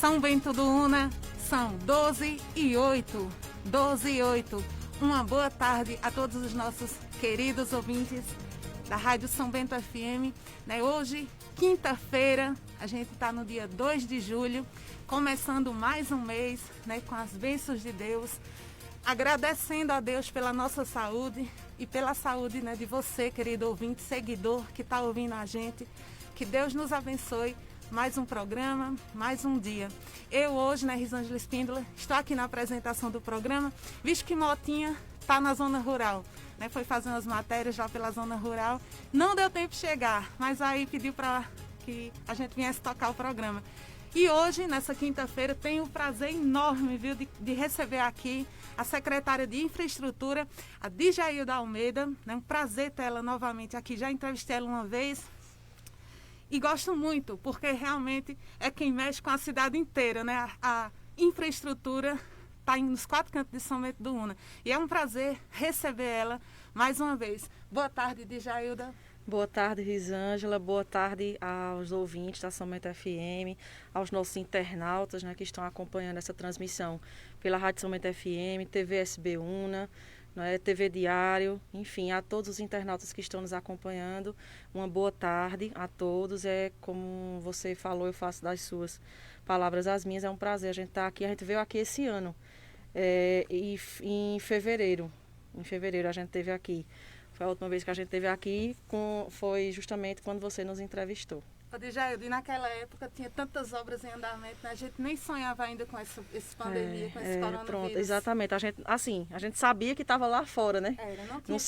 São Bento do Una, são 12h08. 12h08. Uma boa tarde a todos os nossos queridos ouvintes da Rádio São Bento FM. Hoje, quinta-feira, a gente está no dia 2 de julho, começando mais um mês, com as bênçãos de Deus, agradecendo a Deus pela nossa saúde e pela saúde de você, querido ouvinte, seguidor que está ouvindo a gente. Que Deus nos abençoe. Mais um programa, mais um dia. Eu hoje, Risângela Espíndola, estou aqui na apresentação do programa, visto que Motinha está na zona rural. Foi fazer umas matérias lá pela zona rural. Não deu tempo de chegar, mas aí pediu para que a gente viesse tocar o programa. E hoje, nessa quinta-feira, tenho o prazer enorme, de receber aqui a secretária de Infraestrutura, a Djailda Almeida. É um prazer ter ela novamente aqui. Já entrevistei ela uma vez. E gosto muito, porque realmente é quem mexe com a cidade inteira, A infraestrutura está nos 4 cantos de São Bento do Una. E é um prazer receber ela mais uma vez. Boa tarde, Djailda. Boa tarde, Risângela. Boa tarde aos ouvintes da São Bento FM, aos nossos internautas que estão acompanhando essa transmissão pela Rádio São Bento FM, TV SB Una, TV Diário, enfim, a todos os internautas que estão nos acompanhando, uma boa tarde a todos. Como você falou, eu faço das suas palavras as minhas, é um prazer a gente estar aqui. A gente veio aqui esse ano, e em fevereiro a gente esteve aqui. Foi a última vez que a gente esteve aqui, foi justamente quando você nos entrevistou. Djailda, e naquela época tinha tantas obras em andamento, a gente nem sonhava ainda com essa pandemia, com esse coronavírus. Pronto, exatamente. A gente sabia que estava lá fora, Não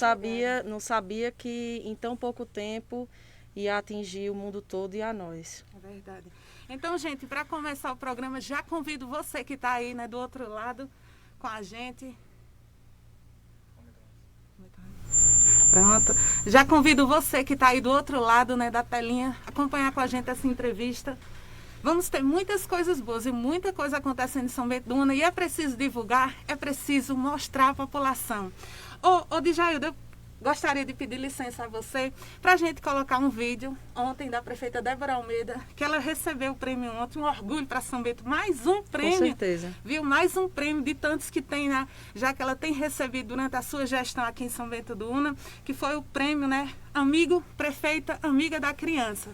sabia que em tão pouco tempo ia atingir o mundo todo e a nós. É verdade. Então, gente, para começar o programa, já convido você que está aí, do outro lado, com a gente. Pronto. Já convido você que está aí do outro lado da telinha, acompanhar com a gente essa entrevista. Vamos ter muitas coisas boas e muita coisa acontecendo em São Bento do Una. E é preciso divulgar, é preciso mostrar à população. Ô Djailda, eu gostaria de pedir licença a você para a gente colocar um vídeo ontem da prefeita Débora Almeida, que ela recebeu o prêmio ontem, um orgulho para São Bento, mais um prêmio. Com certeza. Mais um prêmio de tantos que tem, já que ela tem recebido durante a sua gestão aqui em São Bento do Una, que foi o prêmio, Amigo Prefeita Amiga da Criança.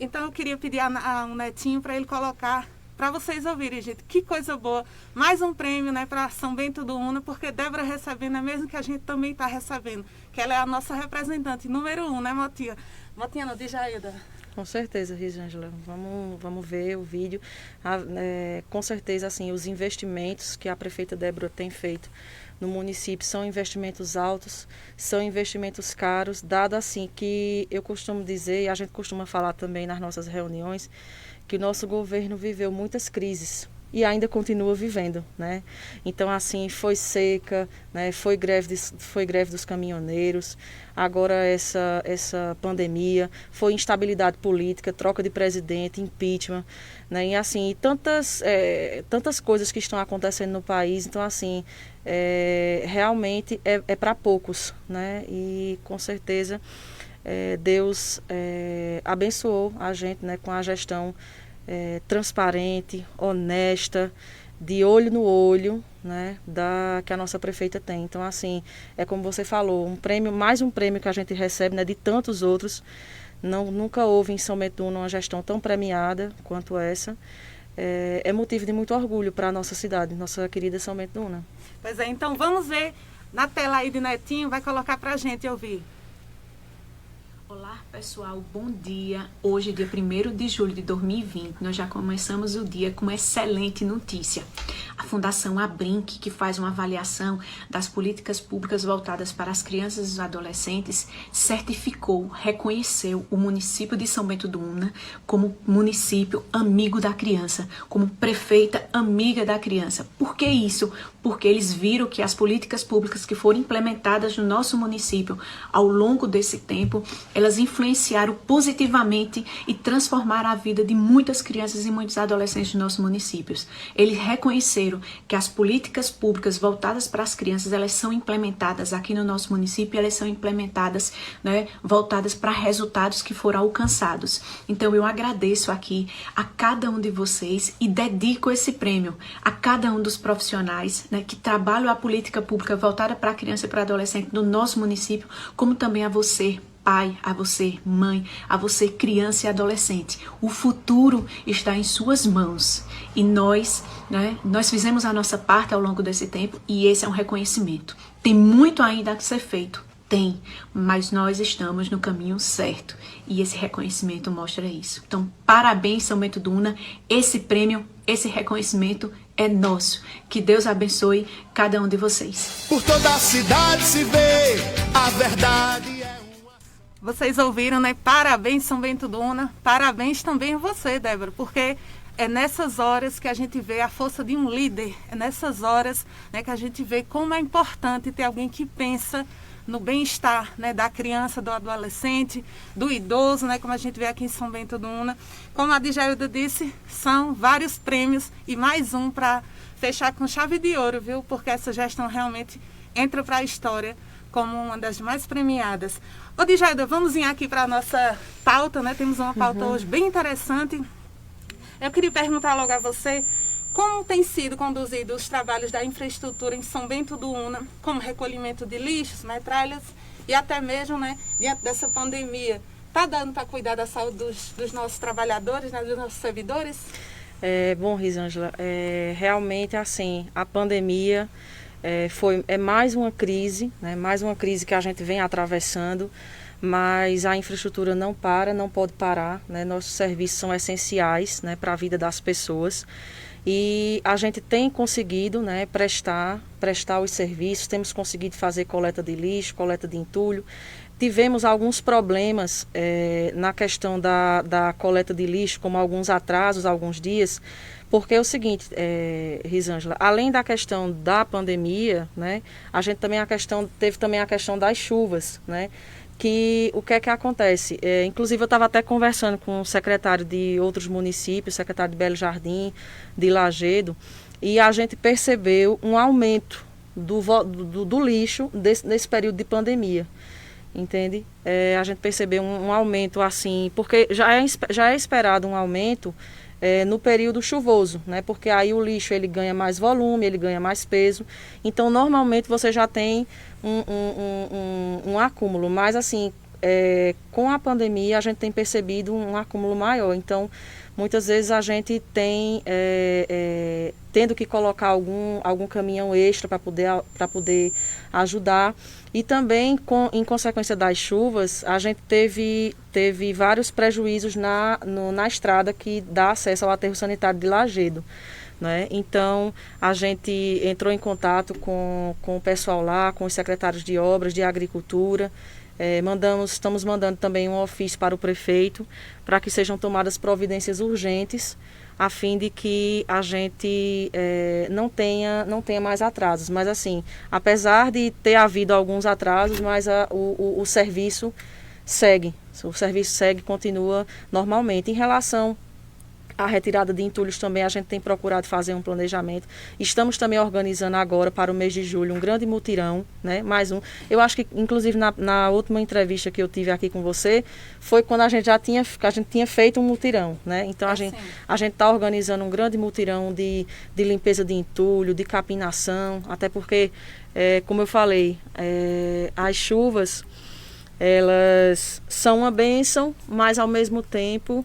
Então eu queria pedir a um netinho para ele colocar, para vocês ouvirem, gente, que coisa boa. Mais um prêmio, para São Bento do Una, porque Débora recebendo é mesmo que a gente também está recebendo, que ela é a nossa representante número 1, Motinha? Motinha, não, Djailda. Com certeza, Risângela. Vamos ver o vídeo. Com certeza, assim, os investimentos que a prefeita Débora tem feito no município são investimentos altos, são investimentos caros, dado assim que eu costumo dizer, e a gente costuma falar também nas nossas reuniões, que o nosso governo viveu muitas crises e ainda continua vivendo, Então, assim, foi seca, foi greve dos caminhoneiros, agora essa pandemia, foi instabilidade política, troca de presidente, impeachment, E assim, tantas coisas que estão acontecendo no país. Então, assim, realmente é para poucos, E com certeza Deus abençoou a gente, com a gestão transparente, honesta, de olho no olho, que a nossa prefeita tem. Então, assim, é como você falou, mais um prêmio que a gente recebe, de tantos outros. Nunca houve em São Bento do Una uma gestão tão premiada quanto essa. É motivo de muito orgulho para a nossa cidade, nossa querida São Bento do Una. Pois é, então vamos ver na tela aí de Netinho, vai colocar para a gente ouvir. Olá pessoal, bom dia. Hoje, dia 1º de julho de 2020, nós já começamos o dia com uma excelente notícia. A Fundação Abrinq, que faz uma avaliação das políticas públicas voltadas para as crianças e os adolescentes, reconheceu o município de São Bento do Una como município amigo da criança, como prefeita amiga da criança. Por que isso? Porque eles viram que as políticas públicas que foram implementadas no nosso município ao longo desse tempo, elas influenciaram positivamente e transformaram a vida de muitas crianças e muitos adolescentes dos nossos municípios. Eles reconheceram Primeiro, que as políticas públicas voltadas para as crianças, elas são implementadas aqui no nosso município, elas são implementadas, né, voltadas para resultados que foram alcançados. Então, eu agradeço aqui a cada um de vocês e dedico esse prêmio a cada um dos profissionais, né, que trabalham a política pública voltada para a criança e para o adolescente do nosso município, como também a você, pai, a você, mãe, a você, criança e adolescente. O futuro está em suas mãos e nós fizemos a nossa parte ao longo desse tempo e esse é um reconhecimento. Tem muito ainda a ser feito, tem, mas nós estamos no caminho certo e esse reconhecimento mostra isso. Então, parabéns, São Bento do Una, esse prêmio, esse reconhecimento é nosso. Que Deus abençoe cada um de vocês. Por toda a cidade se vê a verdade. Vocês ouviram, né? Parabéns, São Bento do Una. Parabéns também a você, Débora, porque é nessas horas que a gente vê a força de um líder. É nessas horas, né, que a gente vê como é importante ter alguém que pensa no bem-estar, né, da criança, do adolescente, do idoso, né, como a gente vê aqui em São Bento do Una. Como a Djailda disse, são vários prêmios e mais um para fechar com chave de ouro, viu? Porque essa gestão realmente entra para a história como uma das mais premiadas. Ô, Djailda, vamos vir aqui para a nossa pauta, né? Temos uma pauta hoje bem interessante. Eu queria perguntar logo a você, como tem sido conduzidos os trabalhos da infraestrutura em São Bento do Una, como recolhimento de lixos, metralhas e até mesmo, né, diante dessa pandemia, está dando para cuidar da saúde dos nossos trabalhadores, né, dos nossos servidores? Bom, Risângela, realmente assim, a pandemia é mais uma crise, né, mais uma crise que a gente vem atravessando, mas a infraestrutura não pode parar, né, nossos serviços são essenciais, né, para a vida das pessoas. E a gente tem conseguido, né, prestar os serviços, temos conseguido fazer coleta de lixo, coleta de entulho. Tivemos alguns problemas na questão da coleta de lixo, como alguns atrasos, alguns dias, porque é o seguinte, Risângela, além da questão da pandemia, né, a gente também teve também a questão das chuvas, né? Que o que é que acontece? Inclusive eu estava até conversando com o secretário de outros municípios, secretário de Belo Jardim, de Lajedo, e a gente percebeu um aumento do lixo nesse período de pandemia, entende? A gente percebeu um aumento assim, porque já é esperado um aumento no período chuvoso, né? Porque aí o lixo ele ganha mais volume, ele ganha mais peso, então normalmente você já tem um acúmulo, mas assim, com a pandemia a gente tem percebido um acúmulo maior, então muitas vezes a gente tem tendo que colocar algum caminhão extra para poder ajudar, e também em consequência das chuvas a gente teve vários prejuízos na estrada que dá acesso ao aterro sanitário de Lajedo, né? Então a gente entrou em contato com o pessoal lá, com os secretários de obras, de agricultura, estamos mandando também um ofício para o prefeito para que sejam tomadas providências urgentes a fim de que a gente não tenha mais atrasos. Mas assim, apesar de ter havido alguns atrasos, mas o serviço segue, continua normalmente. Em relação à retirada de entulhos também, a gente tem procurado fazer um planejamento. Estamos também organizando agora para o mês de julho um grande mutirão, né? Mais um. Eu acho que, inclusive, na última entrevista que eu tive aqui com você, foi quando a gente tinha feito um mutirão, né? Então a gente está organizando um grande mutirão de limpeza de entulho, de capinação, até porque, como eu falei, as chuvas, elas são uma bênção, mas ao mesmo tempo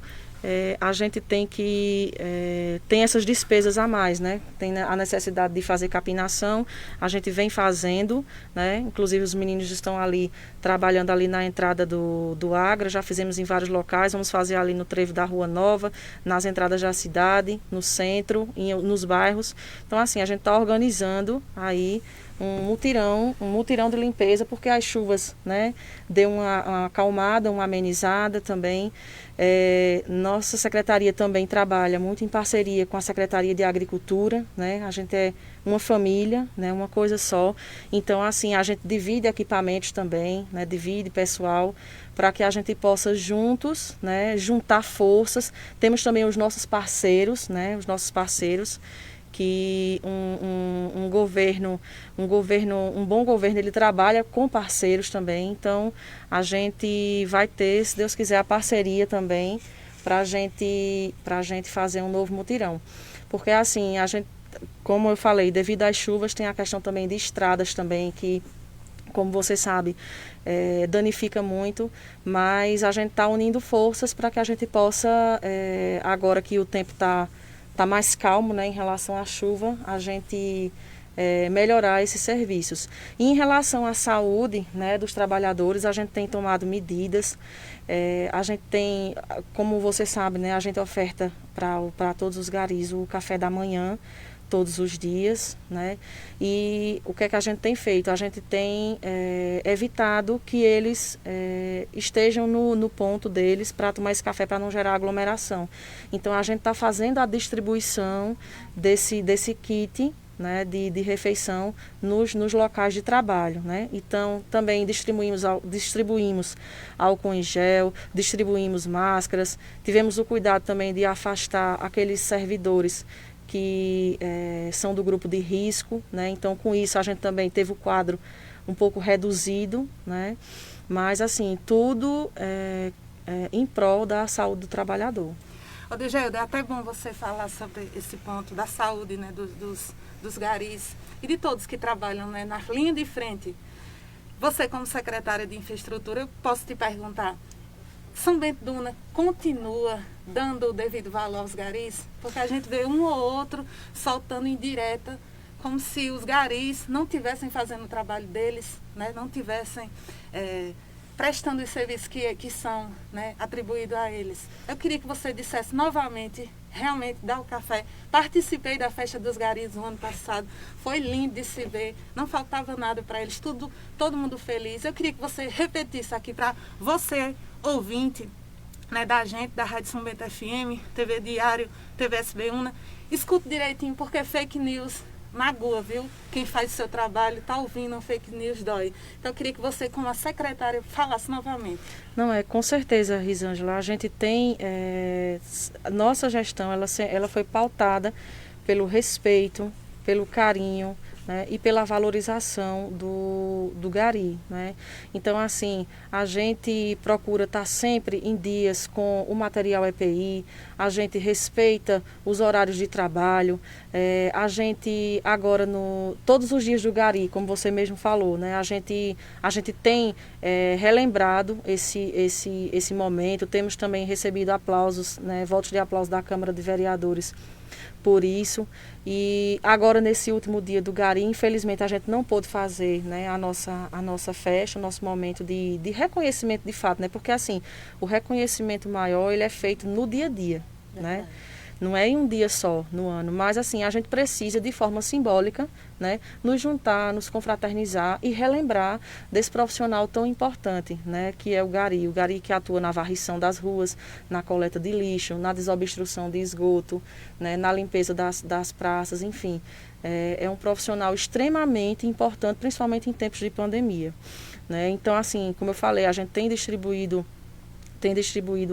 a gente tem essas despesas a mais, né? Tem a necessidade de fazer capinação, a gente vem fazendo, né? Inclusive os meninos estão ali trabalhando ali na entrada do Agra, já fizemos em vários locais, vamos fazer ali no trevo da Rua Nova, nas entradas da cidade, no centro, nos bairros. Então assim, a gente está organizando aí um mutirão de limpeza, porque as chuvas, né, deu uma acalmada, uma amenizada também. Nossa secretaria também trabalha muito em parceria com a Secretaria de Agricultura, né? A gente é uma família, né, uma coisa só. Então, assim, a gente divide equipamentos também, né, divide pessoal, para que a gente possa juntos, né, juntar forças. Temos também os nossos parceiros, né, que um bom governo, ele trabalha com parceiros também. Então, a gente vai ter, se Deus quiser, a parceria também para a gente fazer um novo mutirão. Porque, assim, a gente, como eu falei, devido às chuvas, tem a questão também de estradas também, que, como você sabe, danifica muito, mas a gente está unindo forças para que a gente possa, agora que o tempo está mais calmo, né, em relação à chuva, a gente melhorar esses serviços. E em relação à saúde, né, dos trabalhadores, a gente tem tomado medidas, a gente tem, como você sabe, né, a gente oferta para todos os garis o café da manhã, todos os dias, né? E o que é que a gente tem feito? A gente tem evitado que eles estejam no ponto deles para tomar esse café, para não gerar aglomeração. Então, a gente está fazendo a distribuição desse kit, né, de refeição nos locais de trabalho, né? Então, também distribuímos álcool em gel, distribuímos máscaras, tivemos o cuidado também de afastar aqueles servidores que são do grupo de risco, né? Então, com isso, a gente também teve o quadro um pouco reduzido, né? Mas, assim, tudo em prol da saúde do trabalhador. Ô, Digeilda, é até bom você falar sobre esse ponto da saúde, né, dos garis e de todos que trabalham, né, na linha de frente. Você, como secretária de Infraestrutura, eu posso te perguntar, São Bento do Una continua dando o devido valor aos garis? Porque a gente vê um ou outro soltando indireta, como se os garis não estivessem fazendo o trabalho deles, né? Não estivessem prestando os serviços que são, né, atribuídos a eles. Eu queria que você dissesse novamente, realmente, dá o café. Participei da festa dos garis no ano passado, foi lindo de se ver, não faltava nada para eles, todo mundo feliz. Eu queria que você repetisse aqui para você, ouvinte, né, da gente, da Rádio São Bento FM, TV Diário, TV SB Una, escute direitinho, porque fake news magoa, viu? Quem faz o seu trabalho está ouvindo um fake news dói. Então, eu queria que você, como a secretária, falasse novamente. Não, com certeza, Risângela, a gente tem, a nossa gestão, ela foi pautada pelo respeito, pelo carinho, né, e pela valorização do gari, né? Então, assim, a gente procura estar sempre em dias com o material EPI, a gente respeita os horários de trabalho, a gente agora, todos os dias do gari, como você mesmo falou, né, a gente tem relembrado esse momento, temos também recebido aplausos, né, votos de aplauso da Câmara de Vereadores por isso. E agora, nesse último dia do gari, infelizmente a gente não pôde fazer, né, a nossa festa, o nosso momento de reconhecimento de fato, né, porque assim, o reconhecimento maior, ele é feito no dia a dia, né? Não é em um dia só no ano, mas assim, a gente precisa de forma simbólica, né, nos juntar, nos confraternizar e relembrar desse profissional tão importante, né, que é o gari que atua na varrição das ruas, na coleta de lixo, na desobstrução de esgoto, né, na limpeza das praças, enfim. É um profissional extremamente importante, principalmente em tempos de pandemia, né? Então, assim, como eu falei, a gente tem distribuído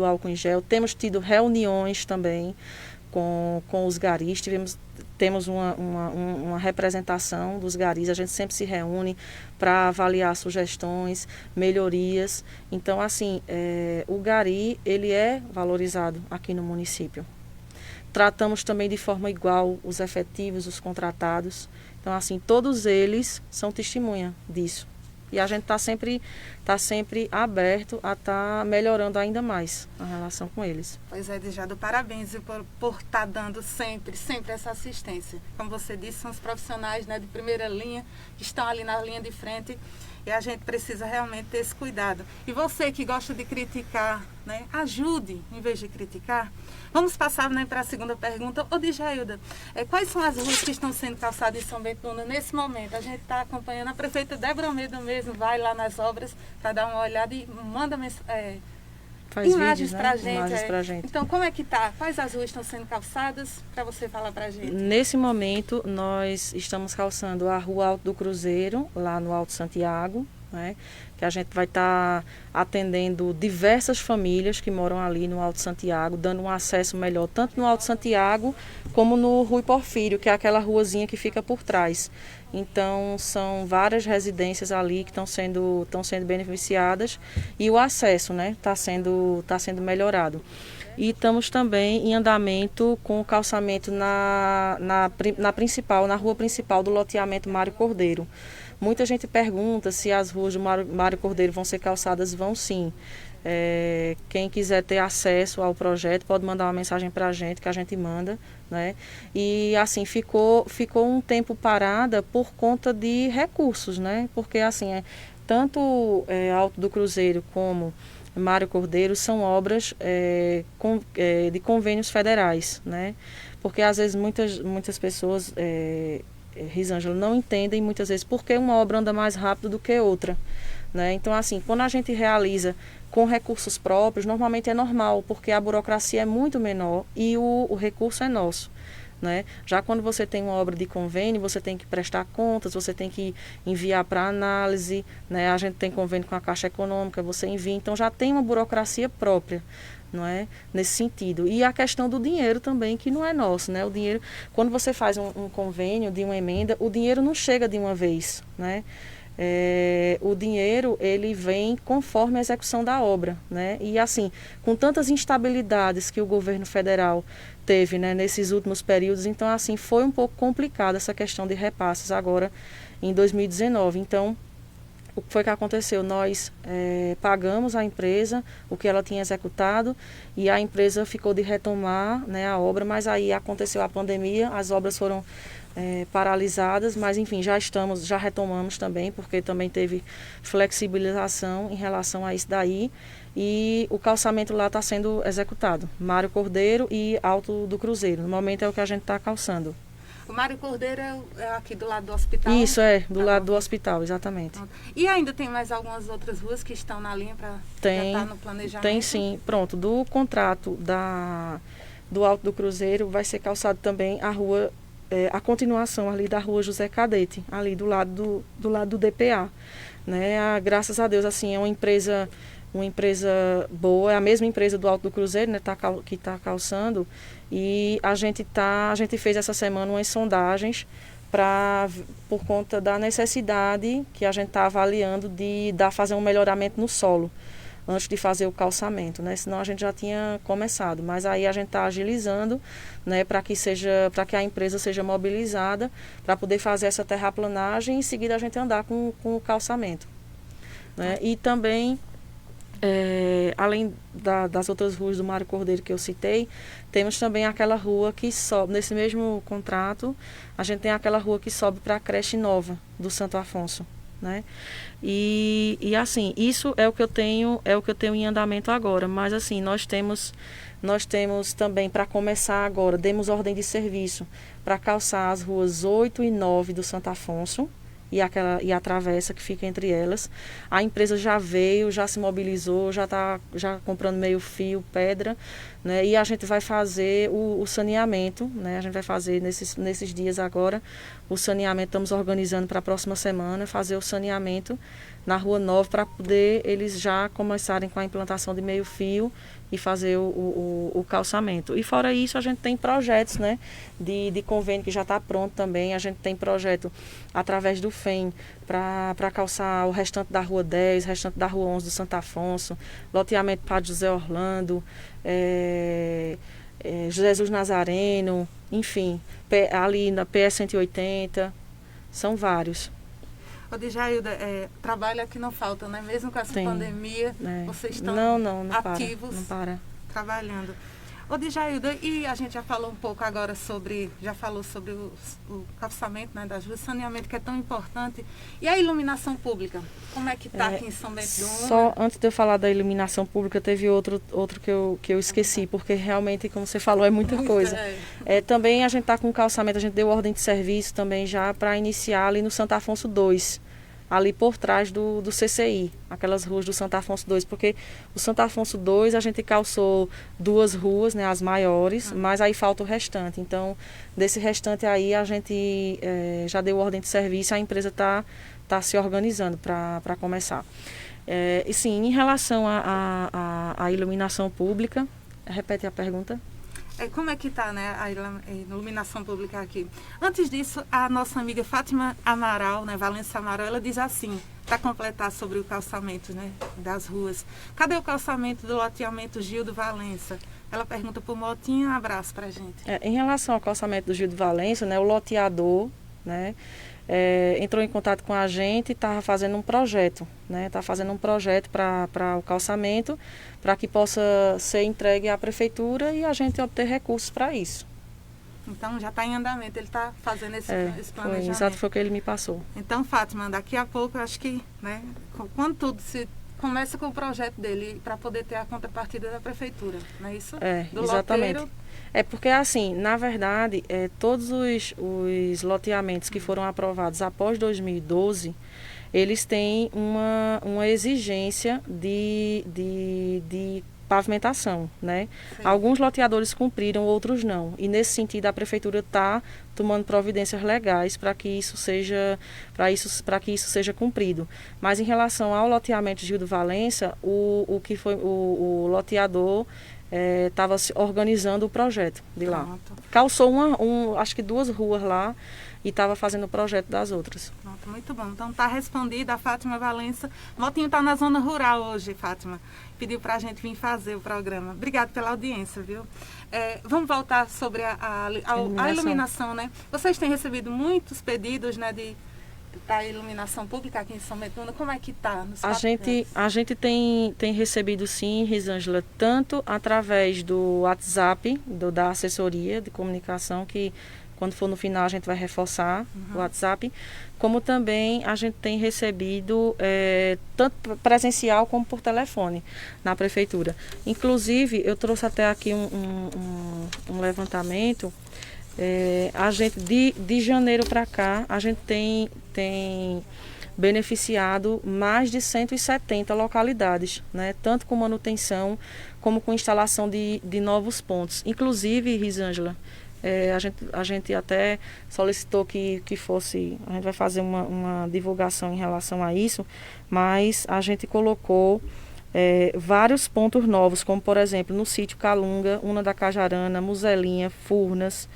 álcool em gel, temos tido reuniões também com os garis, temos uma representação dos garis, a gente sempre se reúne para avaliar sugestões, melhorias. Então, assim, o gari, ele é valorizado aqui no município. Tratamos também de forma igual os efetivos, os contratados. Então, assim, todos eles são testemunha disso. E a gente está sempre aberto a estar melhorando ainda mais a relação com eles. Pois é, Digeilda, parabéns por estar dando sempre essa assistência. Como você disse, são os profissionais, né, de primeira linha, que estão ali na linha de frente, e a gente precisa realmente ter esse cuidado. E você que gosta de criticar, né, ajude em vez de criticar. Vamos passar, né, para a segunda pergunta. Ô, Digeilda, quais são as ruas que estão sendo calçadas em São Bento do Una nesse momento? A gente está acompanhando, a prefeita Débora Almeida mesmo vai lá nas obras para dar uma olhada e manda imagens para a gente. Então, como é que está? Quais as ruas estão sendo calçadas para você falar para a gente? Nesse momento, nós estamos calçando a Rua Alto do Cruzeiro, lá no Alto Santiago, né? Que a gente vai estar atendendo diversas famílias que moram ali no Alto Santiago, dando um acesso melhor, tanto no Alto Santiago como no Rui Porfírio, que é aquela ruazinha que fica por trás. Então, são várias residências ali que estão sendo beneficiadas e o acesso, né, tá sendo melhorado. E estamos também em andamento com o calçamento na rua principal do loteamento Mário Cordeiro. Muita gente pergunta se as ruas do Mário Cordeiro vão ser calçadas. Vão sim. Quem quiser ter acesso ao projeto pode mandar uma mensagem para a gente, que a gente manda, né? E assim, ficou um tempo parada por conta de recursos, né? Porque assim, tanto Alto do Cruzeiro como Mário Cordeiro são obras de convênios federais, né? Porque às vezes muitas pessoas, Risângela, não entendem muitas vezes por que uma obra anda mais rápido do que outra, né? Então assim, quando a gente realiza com recursos próprios, normalmente é normal, porque a burocracia é muito menor e o recurso é nosso, né? Já quando você tem uma obra de convênio, você tem que prestar contas, você tem que enviar para análise, né? A gente tem convênio com a Caixa Econômica, você envia, então já tem uma burocracia própria, não é? Nesse sentido. E a questão do dinheiro também, que não é nosso, né? O dinheiro, quando você faz um convênio de uma emenda, o dinheiro não chega de uma vez, né? O dinheiro, ele vem conforme a execução da obra, né? E assim, com tantas instabilidades que o governo federal teve, né, nesses últimos períodos, então assim, foi um pouco complicada essa questão de repasses agora em 2019. Então, o que foi que aconteceu? Nós pagamos a empresa o que ela tinha executado e a empresa ficou de retomar, né, a obra, mas aí aconteceu a pandemia, as obras foram paralisadas, mas enfim, já retomamos também, porque também teve flexibilização em relação a isso daí, e o calçamento lá está sendo executado, Mário Cordeiro e Alto do Cruzeiro, no momento é o que a gente está calçando. O Mário Cordeiro é aqui do lado do hospital? Isso, do lado do hospital, exatamente. E ainda tem mais algumas outras ruas que estão na linha para já estar no planejamento? Tem sim, pronto, do contrato do Alto do Cruzeiro vai ser calçado também a rua, a continuação ali da rua José Cadete, ali do lado do DPA, né? Graças a Deus, assim, é uma empresa boa, é a mesma empresa do Alto do Cruzeiro, né, que está calçando, e a gente fez essa semana umas sondagens por conta da necessidade que a gente está avaliando de fazer um melhoramento no solo antes de fazer o calçamento, né? Senão a gente já tinha começado, mas aí a gente está agilizando, né, para que a empresa seja mobilizada para poder fazer essa terraplanagem e em seguida a gente andar com o calçamento, né? E também além das outras ruas do Mário Cordeiro que eu citei, temos também aquela rua que sobe, nesse mesmo contrato, a gente tem aquela rua que sobe para a creche nova do Santo Afonso, né? E assim, isso é o que eu tenho em andamento agora, mas assim, nós temos também, para começar agora, demos ordem de serviço para calçar as ruas 8 e 9 do Santo Afonso, e a travessa que fica entre elas. A empresa já veio, já se mobilizou, já está comprando meio fio, pedra, né? E a gente vai fazer o saneamento, né? A gente vai fazer nesses dias agora o saneamento, estamos organizando para a próxima semana, fazer o saneamento na Rua 9 para poder eles já começarem com a implantação de meio fio e fazer o calçamento. E fora isso, a gente tem projetos, né, de convênio que já está pronto também. A gente tem projeto através do FEM para calçar o restante da Rua 10, o restante da Rua 11 do Santo Afonso, loteamento Padre José Orlando, Jesus Nazareno, enfim, ali na PS 180, são vários. Ô, Djailda, trabalho aqui não falta, né? Mesmo com essa pandemia, vocês estão ativos, não para. Trabalhando. Ô, Djailda, e a gente já falou um pouco agora sobre o calçamento, né, das ruas, saneamento, que é tão importante. E a iluminação pública? Como é que está aqui em São Bento do Una? Só antes de eu falar da iluminação pública, teve outro que eu esqueci, porque realmente, como você falou, é muita coisa. Também a gente está com o calçamento, a gente deu ordem de serviço também já para iniciar ali no Santo Afonso 2. Ali por trás do CCI, aquelas ruas do Santo Afonso 2, porque o Santo Afonso 2 a gente calçou 2 ruas, né, as maiores, mas aí falta o restante. Então, desse restante aí a gente já deu ordem de serviço, a empresa está tá se organizando para começar. E sim, em relação à iluminação pública, repete a pergunta. Como é que está, né, a iluminação pública aqui? Antes disso, a nossa amiga Fátima Amaral, né, Valença Amaral, ela diz assim, para completar sobre o calçamento, né, das ruas. Cadê o calçamento do loteamento Gildo Valença? Ela pergunta por Motinha, um abraço para a gente. Em relação ao calçamento do Gildo Valença, né, o loteador, né, entrou em contato com a gente e estava fazendo um projeto, né? Está fazendo um projeto para o calçamento, para que possa ser entregue à prefeitura e a gente obter recursos para isso. Então já está em andamento, ele está fazendo esse planejamento. Exato, foi o que ele me passou. Então, Fátima, daqui a pouco, eu acho que, né, quando tudo se começa com o projeto dele, para poder ter a contrapartida da prefeitura, não é isso? Do exatamente. Loteiro. Porque assim, na verdade, todos os loteamentos que foram aprovados após 2012, eles têm uma exigência de pavimentação, né? Sim. Alguns loteadores cumpriram, outros não. E nesse sentido a prefeitura está tomando providências legais para que isso seja cumprido. Mas em relação ao loteamento de Gildo Valença, o loteador estava organizando o projeto de lá. Pronto. Calçou acho que 2 ruas lá e estava fazendo o projeto das outras. Pronto, muito bom. Então está respondida a Fátima Valença. Motinho está na zona rural hoje, Fátima. Pediu para a gente vir fazer o programa. Obrigada pela audiência, viu? Vamos voltar sobre a iluminação, né? Vocês têm recebido muitos pedidos, né, da iluminação pública aqui em São Bento do Una. Como é que está? A gente tem recebido sim, Risângela, tanto através do WhatsApp, da assessoria de comunicação, que quando for no final a gente vai reforçar o WhatsApp, como também a gente tem recebido tanto presencial como por telefone na prefeitura. Inclusive, eu trouxe até aqui um levantamento. A gente de janeiro para cá a gente tem beneficiado mais de 170 localidades, né? Tanto com manutenção como com instalação de novos pontos. Inclusive, Risângela, a gente até solicitou que fosse, a gente vai fazer uma divulgação em relação a isso, mas a gente colocou vários pontos novos, como por exemplo no sítio Calunga, Una da Cajarana, Muselinha, Furnas,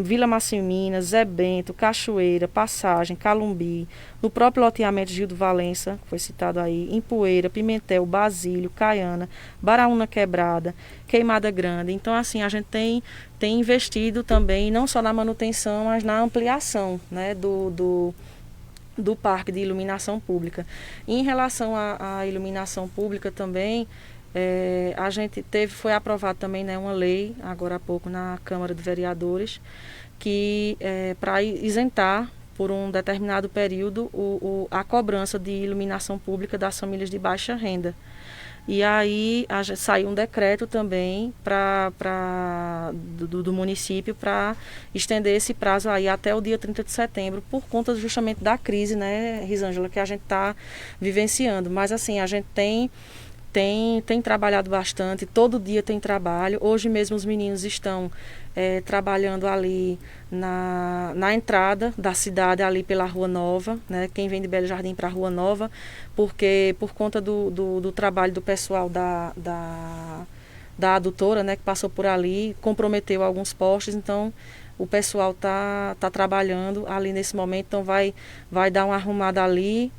Vila Massiminas, Zé Bento, Cachoeira, Passagem, Calumbi, no próprio loteamento Gildo Valença, que foi citado aí, Empoeira, Pimentel, Basílio, Caiana, Baraúna Quebrada, Queimada Grande. Então, assim, a gente tem investido também, não só na manutenção, mas na ampliação, né, do parque de iluminação pública. E em relação à iluminação pública também, a gente foi aprovado também, né, uma lei, agora há pouco, na Câmara de Vereadores, que para isentar por um determinado período a cobrança de iluminação pública das famílias de baixa renda. E aí saiu um decreto também do município para estender esse prazo aí até o dia 30 de setembro, por conta justamente da crise, né, Risângela, que a gente está vivenciando. Mas assim, a gente tem trabalhado bastante, todo dia tem trabalho. Hoje mesmo os meninos estão trabalhando ali na entrada da cidade, ali pela Rua Nova, né? Quem vem de Belo Jardim para a Rua Nova, porque por conta do trabalho do pessoal da adutora, né, que passou por ali, comprometeu alguns postes, então o pessoal tá trabalhando ali nesse momento, então vai dar uma arrumada ali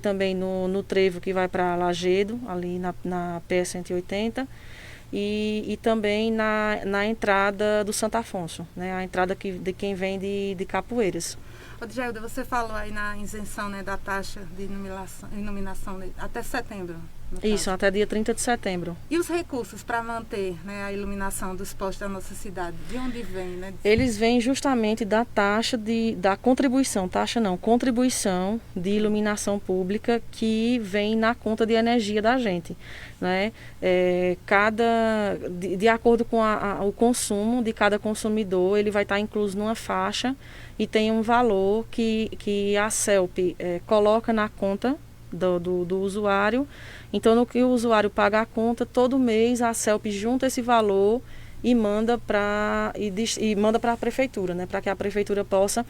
também no trevo que vai para Lagedo, ali na PS 180, e também na entrada do Santo Afonso, né, a entrada de quem vem de Capoeiras. Djailda, você falou aí na isenção, né, da taxa de iluminação até setembro. Isso, até dia 30 de setembro. E os recursos para manter, né, a iluminação dos postos da nossa cidade? De onde vem, né? Eles vêm justamente da taxa da contribuição, contribuição de iluminação pública que vem na conta de energia da gente, né? De acordo com o consumo de cada consumidor, ele vai estar incluso numa faixa e tem um valor que a CELP coloca na conta do usuário. Então, no que o usuário paga a conta, todo mês a CELP junta esse valor e manda para a prefeitura, né, para que a prefeitura possa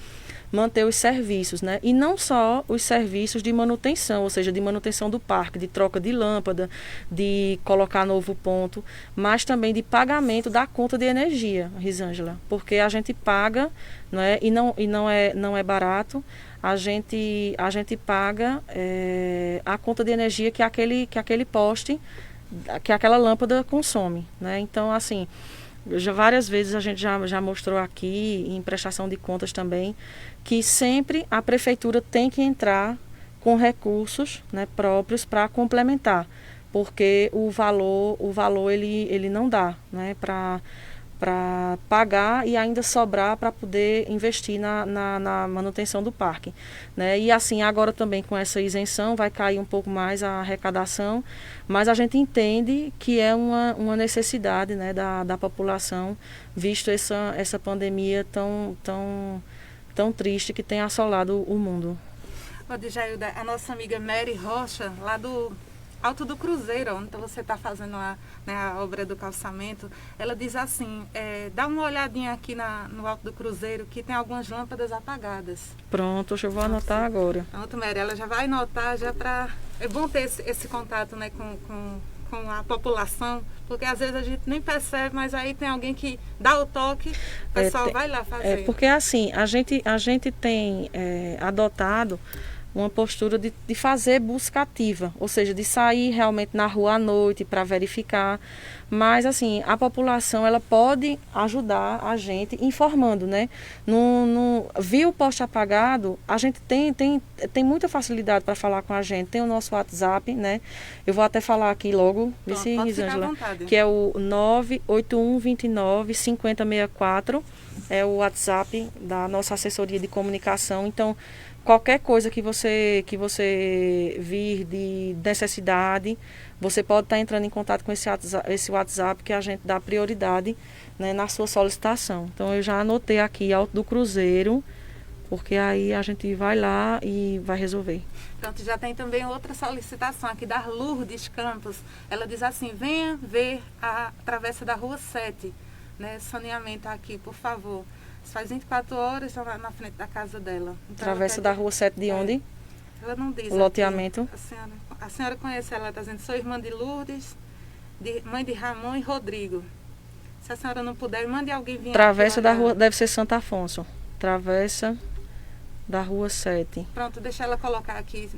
manter os serviços, né? E não só os serviços de manutenção, ou seja, de manutenção do parque, de troca de lâmpada, de colocar novo ponto, mas também de pagamento da conta de energia, Risângela, porque a gente paga, não é? E não é barato. A gente paga a conta de energia que aquele poste, que aquela lâmpada consome, né? Então, assim, várias vezes a gente já mostrou aqui, em prestação de contas também, que sempre a prefeitura tem que entrar com recursos, né, próprios para complementar, porque o valor ele não dá, né, para pagar e ainda sobrar para poder investir na manutenção do parque, né? E assim, agora também com essa isenção vai cair um pouco mais a arrecadação, mas a gente entende que é uma necessidade, né, da população, visto essa pandemia tão triste que tem assolado o mundo. Ô, Djailda, a nossa amiga Mary Rocha, lá do Alto do Cruzeiro, onde você está fazendo a obra do calçamento, ela diz assim, dá uma olhadinha aqui no Alto do Cruzeiro, que tem algumas lâmpadas apagadas. Pronto, eu vou anotar agora. Pronto, Mary, ela já vai anotar, já para... É bom ter esse contato, né, com a população, porque às vezes a gente nem percebe, mas aí tem alguém que dá o toque, o pessoal vai lá fazer. Porque assim, a gente tem adotado uma postura de fazer busca ativa, ou seja, de sair realmente na rua à noite para verificar, mas assim, a população ela pode ajudar a gente informando, né? Viu o poste apagado, a gente tem muita facilidade para falar com a gente, tem o nosso WhatsApp, né? Eu vou até falar aqui logo, Risângela, que é o 981295064, é o WhatsApp da nossa assessoria de comunicação. Então, qualquer coisa que você vir de necessidade, você pode estar entrando em contato com esse WhatsApp que a gente dá prioridade, né, na sua solicitação. Então, eu já anotei aqui Alto do Cruzeiro, porque aí a gente vai lá e vai resolver. Pronto, já tem também outra solicitação aqui da Lourdes Campos. Ela diz assim, venha ver a travessa da Rua 7, né, saneamento aqui, por favor. Faz 24 horas, estão lá na frente da casa dela. Então, travessa da Rua 7 de onde? Ela não diz. O loteamento. A senhora conhece ela, está dizendo, sou irmã de Lourdes, mãe de Ramon e Rodrigo. Se a senhora não puder, mande alguém vir. Travessa da Rua, deve ser Santo Afonso. Travessa da Rua 7. Pronto, deixa ela colocar aqui.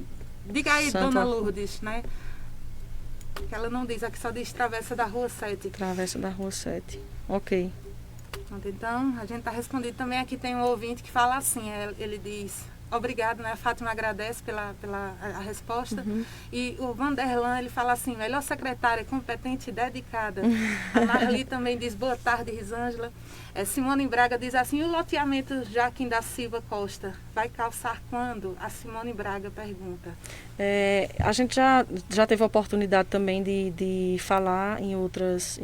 Diga aí, dona Lourdes, né? Que ela não diz, aqui só diz Travessa da Rua 7. Travessa da Rua 7. Ok. Então, a gente está respondendo também. Aqui tem um ouvinte que fala assim, ele diz, obrigado, né? A Fátima agradece pela a resposta. Uhum. E o Vanderlan, ele fala assim, melhor secretária, competente e dedicada. A Marli também diz, boa tarde, Risângela. Simone Braga diz assim, e o loteamento Joaquim da Silva Costa, vai calçar quando? A Simone Braga pergunta. A gente já teve a oportunidade também de falar em outras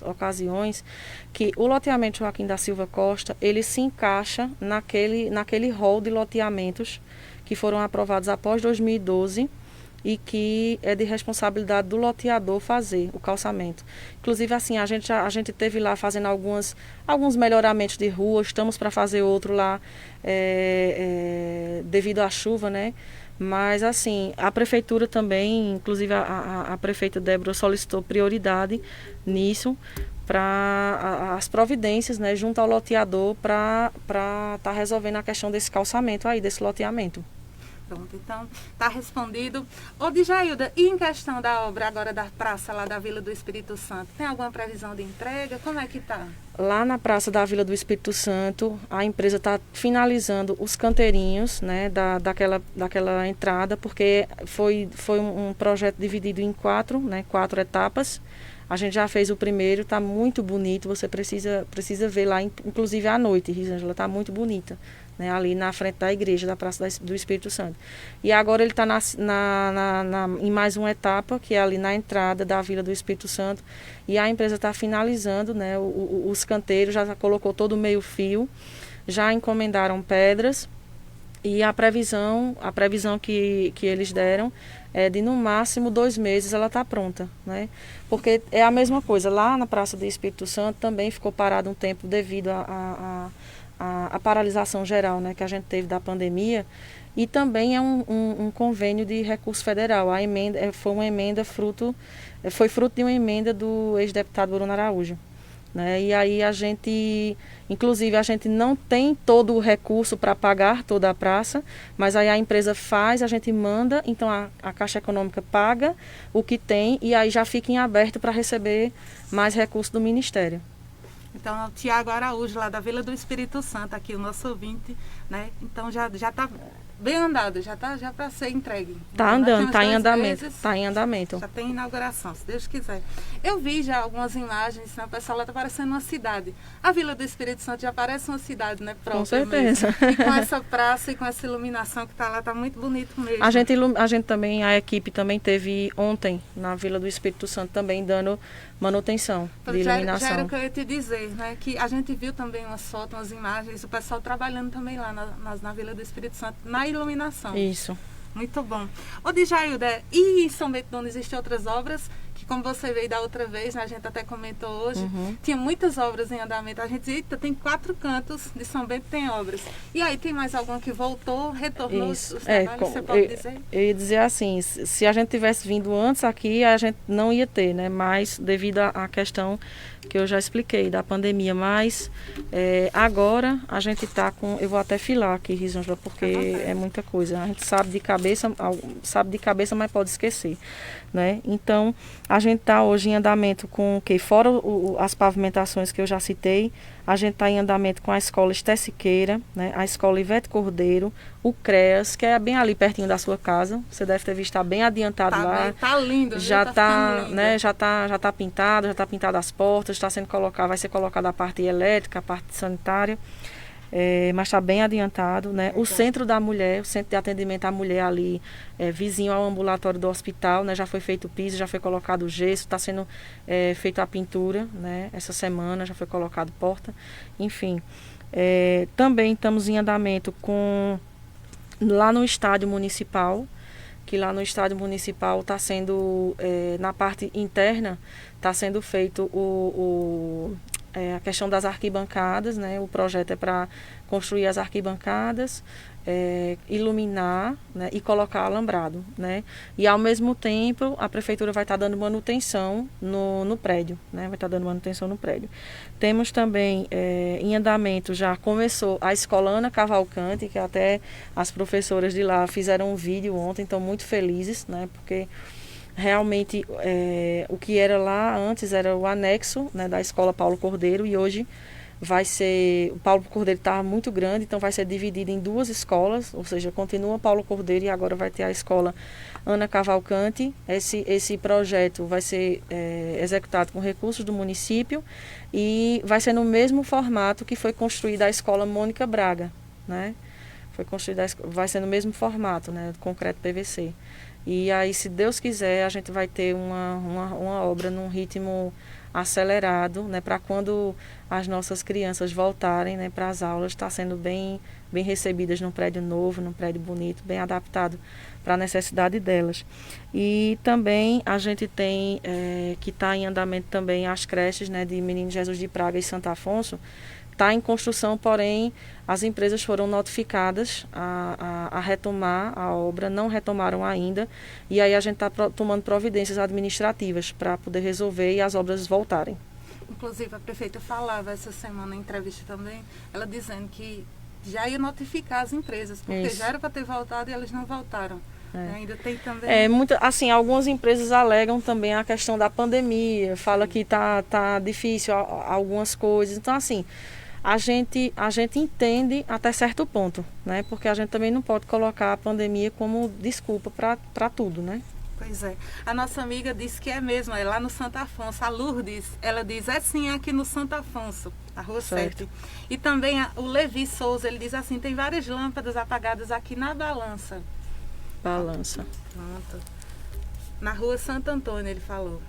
ocasiões que o loteamento Joaquim da Silva Costa, ele se encaixa naquele rol de loteamentos que foram aprovados após 2012 e que é de responsabilidade do loteador fazer o calçamento. Inclusive, assim, a gente teve lá fazendo alguns melhoramentos de rua, estamos para fazer outro lá devido à chuva, né? Mas, assim, a prefeitura também, inclusive a prefeita Débora solicitou prioridade nisso, para as providências, né, junto ao loteador para estar resolvendo a questão desse calçamento aí, desse loteamento. Pronto, então está respondido. Ô, Djailda, e em questão da obra agora da praça lá da Vila do Espírito Santo, tem alguma previsão de entrega? Como é que está? Lá na praça da Vila do Espírito Santo, a empresa está finalizando os canteirinhos, né, daquela entrada, porque foi um projeto dividido em quatro etapas. A gente já fez o primeiro, está muito bonito, você precisa ver lá, inclusive à noite, Risângela, está muito bonita, né, ali na frente da igreja, da Praça do Espírito Santo. E agora ele está em mais uma etapa, que é ali na entrada da Vila do Espírito Santo, e a empresa está finalizando, né, os canteiros, já colocou todo o meio fio, já encomendaram pedras, E a previsão que eles deram é de no máximo 2 meses ela está pronta, né? Porque é a mesma coisa, lá na Praça do Espírito Santo também ficou parado um tempo devido à paralisação geral, né, que a gente teve da pandemia, e também é um convênio de recurso federal. A emenda foi fruto de uma emenda do ex-deputado Bruno Araújo. Né? E aí inclusive a gente não tem todo o recurso para pagar toda a praça, mas aí a empresa faz, a gente manda, então a Caixa Econômica paga o que tem e aí já fica em aberto para receber mais recursos do Ministério. Então, o Tiago Araújo, lá da Vila do Espírito Santo, aqui o nosso ouvinte, né? Então já está bem andado, já para ser entregue. Está andando, está em andamento, está em andamento. Já tem inauguração, se Deus quiser. Eu vi já algumas imagens, né? O pessoal lá está parecendo uma cidade. A Vila do Espírito Santo já parece uma cidade, né? Própria, com certeza. Mesmo. E com essa praça e com essa iluminação que está lá, está muito bonito mesmo. A gente também, a equipe também teve ontem na Vila do Espírito Santo também dando manutenção de iluminação. Já era o que eu ia te dizer, né? Que a gente viu também umas fotos, umas imagens, o pessoal trabalhando também lá na Vila do Espírito Santo, na iluminação. Isso. Muito bom. Ô, Djailda, e em São Bento do Una existem outras obras que, como você veio da outra vez, né, a gente até comentou hoje, tinha muitas obras em andamento. A gente eita, tem 4 cantos de São Bento tem obras. E aí tem mais alguma que voltou, retornou os trabalhos, você pode dizer? Eu ia dizer assim, se a gente tivesse vindo antes aqui, a gente não ia ter, né? Mas devido à questão que eu já expliquei da pandemia, mas agora a gente está com, eu vou até filar aqui, Risângela, porque é muita coisa. A gente sabe de cabeça, mas pode esquecer, né? Então, a gente está hoje em andamento com o quê? Fora as pavimentações que eu já citei, a gente está em andamento com a escola Esté Siqueira, né? A escola Ivete Cordeiro, o CREAS, que é bem ali pertinho da sua casa. Você deve ter visto, está bem adiantado lá. Está lindo, já está, né? Já tá pintado, as portas, vai ser colocada a parte elétrica, a parte sanitária. Mas está bem adiantado, né? O Centro da Mulher, o Centro de Atendimento à Mulher ali, vizinho ao ambulatório do hospital, né? Já foi feito o piso, já foi colocado o gesso, está sendo feita a pintura, né? Essa semana já foi colocado porta, enfim. Também estamos em andamento lá no estádio municipal, que lá no estádio municipal está sendo, na parte interna, está sendo feito a questão das arquibancadas, né? O projeto é para construir as arquibancadas, iluminar, né? E colocar alambrado, né? E ao mesmo tempo a prefeitura vai estar dando manutenção no prédio, né? Vai estar dando manutenção no prédio. Temos também em andamento, já começou a escola Ana Cavalcante, que até as professoras de lá fizeram um vídeo ontem, estão muito felizes, né? Porque realmente o que era lá antes era o anexo, né, da escola Paulo Cordeiro, e hoje o Paulo Cordeiro estava muito grande, então vai ser dividido em 2 escolas, ou seja, continua Paulo Cordeiro e agora vai ter a escola Ana Cavalcante. Esse projeto vai ser executado com recursos do município e vai ser no mesmo formato que foi construída a escola Mônica Braga, né? Vai ser no mesmo formato, né, concreto PVC. E aí, se Deus quiser, a gente vai ter uma obra num ritmo acelerado, né, para quando as nossas crianças voltarem, né, para as aulas, estar sendo bem recebidas num prédio novo, num prédio bonito, bem adaptado para a necessidade delas. E também a gente tem que está em andamento também as creches, né, de Menino Jesus de Praga e Santo Afonso. Está em construção, porém as empresas foram notificadas a retomar a obra, não retomaram ainda, e aí a gente está tomando providências administrativas para poder resolver e as obras voltarem. Inclusive a prefeita falava essa semana em entrevista também, ela dizendo que já ia notificar as empresas, porque já era para ter voltado e elas não voltaram. Ainda tem também. Assim, algumas empresas alegam também a questão da pandemia, fala que tá difícil algumas coisas. Então, assim, a gente entende até certo ponto, né? Porque a gente também não pode colocar a pandemia como desculpa para tudo, né? Pois é. A nossa amiga disse que é mesmo, é lá no Santo Afonso. A Lourdes, ela diz, sim, aqui no Santo Afonso, a Rua 7. E também o Levi Souza, ele diz assim, tem várias lâmpadas apagadas aqui na Balança. Pronto. Na Rua Santo Antônio, ele falou.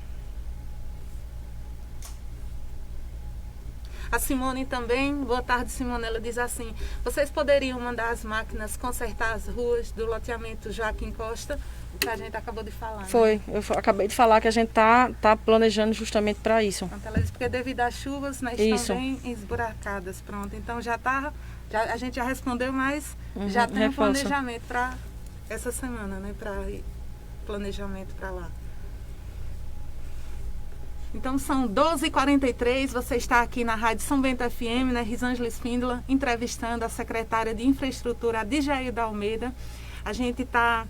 A Simone também, boa tarde, Simone, ela diz assim, vocês poderiam mandar as máquinas consertar as ruas do loteamento Joaquim Costa, que a gente acabou de falar, Foi, né? eu acabei de falar que a gente tá planejando justamente para isso. Então, ela diz, porque devido às chuvas, né, estão bem esburacadas, pronto. Então a gente já respondeu, mas já tem um planejamento para essa semana, né, para planejamento para lá. Então são 12h43, você está aqui na Rádio São Bento FM, né, Risângela Espíndola, entrevistando a secretária de Infraestrutura, Adjailda Almeida. A gente está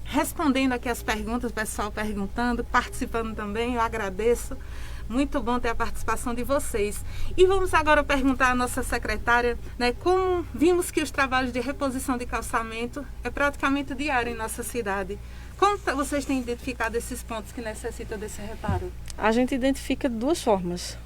respondendo aqui as perguntas, o pessoal perguntando, participando também, eu agradeço. Muito bom ter a participação de vocês. E vamos agora perguntar à nossa secretária, né, como vimos que os trabalhos de reposição de calçamento é praticamente diário em nossa cidade. Como vocês têm identificado esses pontos que necessitam desse reparo? A gente identifica de duas formas.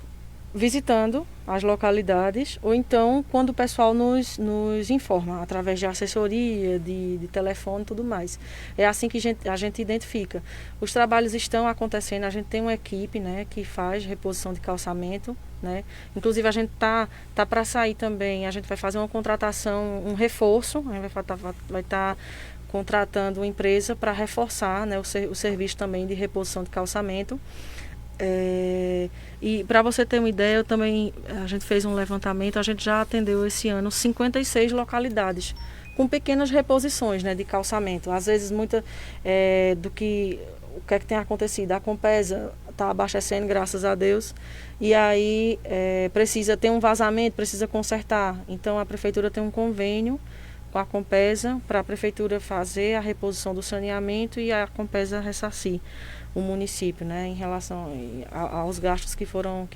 Visitando as localidades ou então quando o pessoal nos informa, através de assessoria, de telefone e tudo mais. É assim que a gente identifica. Os trabalhos estão acontecendo, a gente tem uma equipe, né, que faz reposição de calçamento, né? Inclusive a gente tá para sair também, a gente vai fazer uma contratação, um reforço, a gente vai estar contratando uma empresa para reforçar, né, o serviço também de reposição de calçamento. E para você ter uma ideia, a gente fez um levantamento, a gente já atendeu esse ano 56 localidades com pequenas reposições, né, de calçamento. Às vezes o que é que tem acontecido? A Compesa está abastecendo, graças a Deus, e aí precisa ter um vazamento, precisa consertar. Então a prefeitura tem um convênio com a Compesa para a prefeitura fazer a reposição do saneamento e a Compesa ressarcir o município, né, em relação aos gastos que foram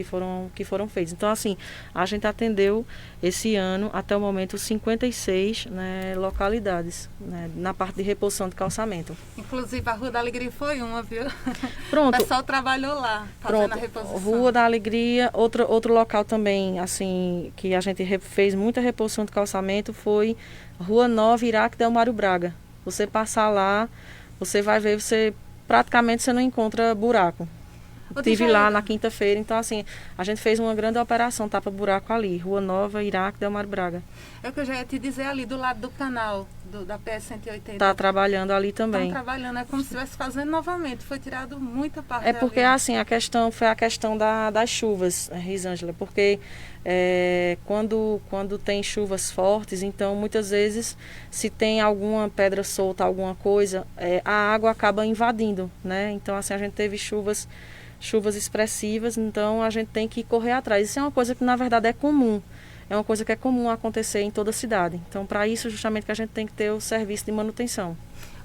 feitos. Então, assim, a gente atendeu esse ano, até o momento, 56, né, localidades, né, na parte de reposição de calçamento. Inclusive, a Rua da Alegria foi uma, viu? Pronto. O pessoal trabalhou lá, fazendo a reposição. Rua da Alegria, outro local também, assim, que a gente fez muita reposição de calçamento foi Rua Nova, Iraque, Delmário Braga. Você passar lá, você vai ver, praticamente você não encontra buraco. Estive lá na quinta-feira, então assim, a gente fez uma grande operação, tapa-buraco ali, Rua Nova, Iraque, Delmário Braga. É o que eu já ia te dizer ali, do lado do canal, da PS-180. Está trabalhando ali também. Estão trabalhando, é como se estivesse fazendo novamente, foi tirado muita parte porque ali. assim, foi a questão das chuvas, Risângela, porque quando tem chuvas fortes, então muitas vezes se tem alguma pedra solta, alguma coisa, a água acaba invadindo, né? Então assim, a gente teve chuvas expressivas, então a gente tem que correr atrás. Isso é uma coisa que na verdade é comum. É uma coisa que é comum acontecer em toda a cidade. Então, para isso, justamente, que a gente tem que ter o serviço de manutenção.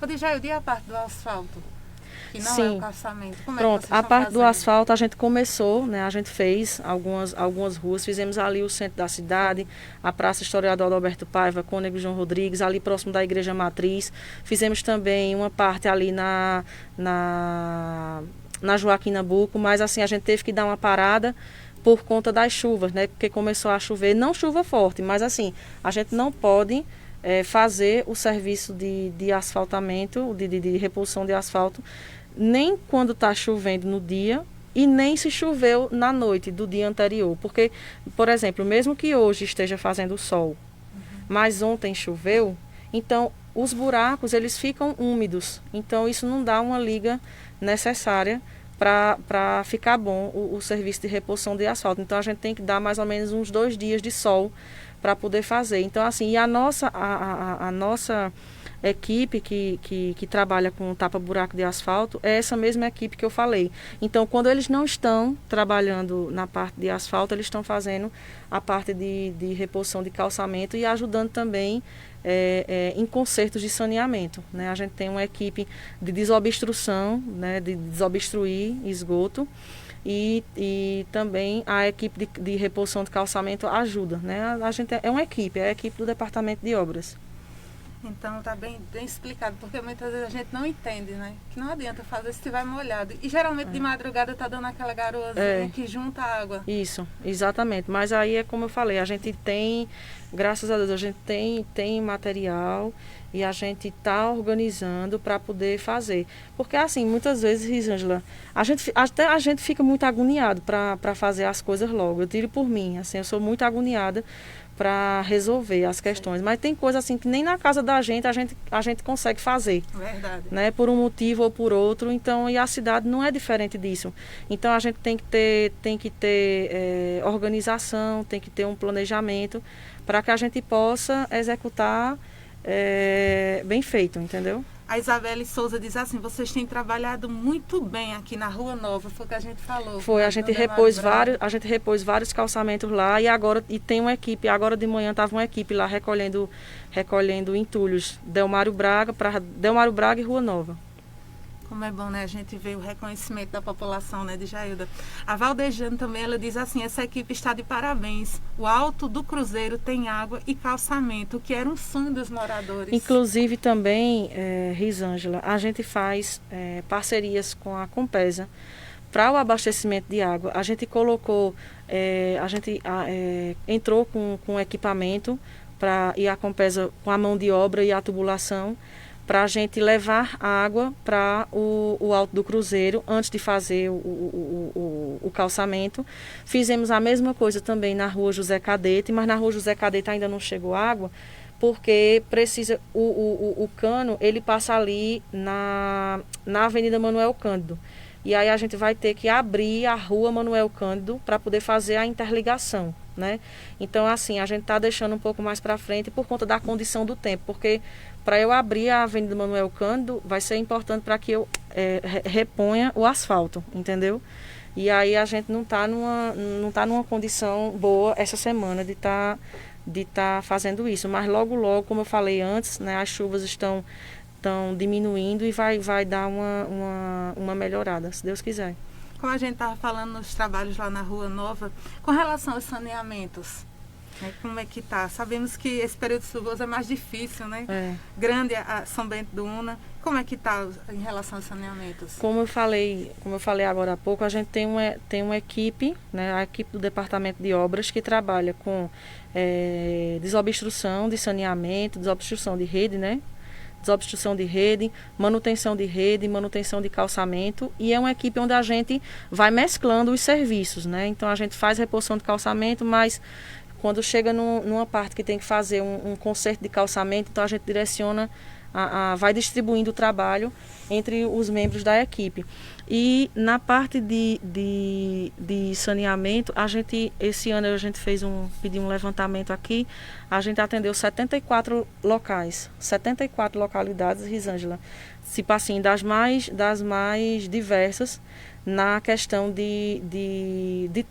Djailda, e a parte do asfalto? Que não Sim. é o calçamento? Como Pronto, é que a parte do asfalto a gente começou, né? A gente fez algumas ruas, fizemos ali o centro da cidade, a Praça Historiador Adalberto Paiva, Cônego João Rodrigues, ali próximo da Igreja Matriz. Fizemos também uma parte ali na Joaquim Nabuco, mas assim, a gente teve que dar uma parada por conta das chuvas, né? Porque começou a chover, não chuva forte, mas assim, a gente não pode fazer o serviço de asfaltamento, de reposição de asfalto, nem quando está chovendo no dia e nem se choveu na noite do dia anterior. Porque, por exemplo, mesmo que hoje esteja fazendo sol, mas ontem choveu, então os buracos eles ficam úmidos. Então isso não dá uma liga necessária para ficar bom o serviço de reposição de asfalto. Então a gente tem que dar mais ou menos uns 2 dias de sol para poder fazer. Então assim, e a nossa equipe que trabalha com tapa-buraco de asfalto é essa mesma equipe que eu falei. Então quando eles não estão trabalhando na parte de asfalto, eles estão fazendo a parte de reposição de calçamento e ajudando também em consertos de saneamento, né? A gente tem uma equipe de desobstrução, né, de desobstruir esgoto e também a equipe de reposição de calçamento ajuda, né? A gente é uma equipe, é a equipe do Departamento de Obras. Então tá bem explicado, porque muitas vezes a gente não entende, né? Que não adianta fazer se estiver molhado. E geralmente de madrugada tá dando aquela garoazinha que junta a água. Isso, exatamente. Mas aí é como eu falei, a gente tem, graças a Deus, a gente tem material e a gente está organizando para poder fazer. Porque assim, muitas vezes, Risângela, até a gente fica muito agoniado para fazer as coisas logo. Eu tiro por mim, assim, eu sou muito agoniada para resolver as questões. Mas tem coisa assim que nem na casa da gente a gente consegue fazer. Verdade. Né? Por um motivo ou por outro. Então, e a cidade não é diferente disso. Então a gente tem que ter organização, tem que ter um planejamento para que a gente possa executar bem feito, entendeu? A Isabelle Souza diz assim, vocês têm trabalhado muito bem aqui na Rua Nova, foi o que a gente falou. Foi, a gente repôs vários calçamentos lá e tem uma equipe, agora de manhã estava uma equipe lá recolhendo entulhos, Delmário Braga e Rua Nova. Como é bom, né? A gente vê o reconhecimento da população, né, de Jailda. A Valdejane também, ela diz assim, essa equipe está de parabéns. O alto do Cruzeiro tem água e calçamento, que era um sonho dos moradores. Inclusive também, Risângela, a gente faz parcerias com a Compesa para o abastecimento de água. A gente colocou, entrou com equipamento e a Compesa com a mão de obra e a tubulação, para a gente levar água para o alto do Cruzeiro antes de fazer o calçamento. Fizemos a mesma coisa também na Rua José Cadete, mas na Rua José Cadete ainda não chegou água, porque precisa o cano, ele passa ali na Avenida Manuel Cândido. E aí a gente vai ter que abrir a Rua Manuel Cândido para poder fazer a interligação, né? Então, assim, a gente está deixando um pouco mais para frente por conta da condição do tempo, porque para eu abrir a Avenida Manuel Cândido vai ser importante para que eu reponha o asfalto, entendeu? E aí a gente não está numa condição boa essa semana de estar fazendo isso. Mas logo, como eu falei antes, né, as chuvas estão diminuindo e vai dar uma melhorada, se Deus quiser. Como a gente estava falando nos trabalhos lá na Rua Nova, com relação aos saneamentos, né, como é que está? Sabemos que esse período chuvoso é mais difícil, né? Grande a São Bento do Una. Como é que está em relação aos saneamentos? Como eu falei agora há pouco, a gente tem uma equipe, né, a equipe do Departamento de Obras, que trabalha com desobstrução de saneamento, desobstrução de rede, né? Desobstrução de rede, manutenção de calçamento, e é uma equipe onde a gente vai mesclando os serviços, né? Então a gente faz reposição de calçamento, mas quando chega numa parte que tem que fazer um conserto de calçamento, então a gente direciona, vai distribuindo o trabalho entre os membros da equipe. E na parte de saneamento, esse ano a gente pediu um levantamento aqui, a gente atendeu 74 locais, 74 localidades, Risângela, tipo assim, das mais diversas, na questão de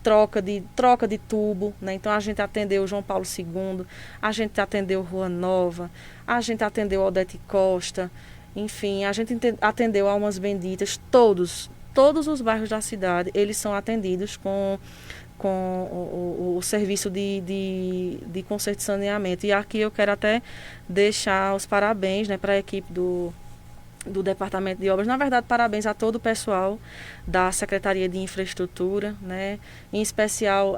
troca de tubo, né? Então a gente atendeu João Paulo II, a gente atendeu Rua Nova, a gente atendeu Odete Costa, enfim, a gente atendeu Almas Benditas, todos os bairros da cidade, eles são atendidos com o serviço de conserto de saneamento. E aqui eu quero até deixar os parabéns, né, para a equipe do Departamento de Obras. Na verdade, parabéns a todo o pessoal da Secretaria de Infraestrutura, né? Em especial,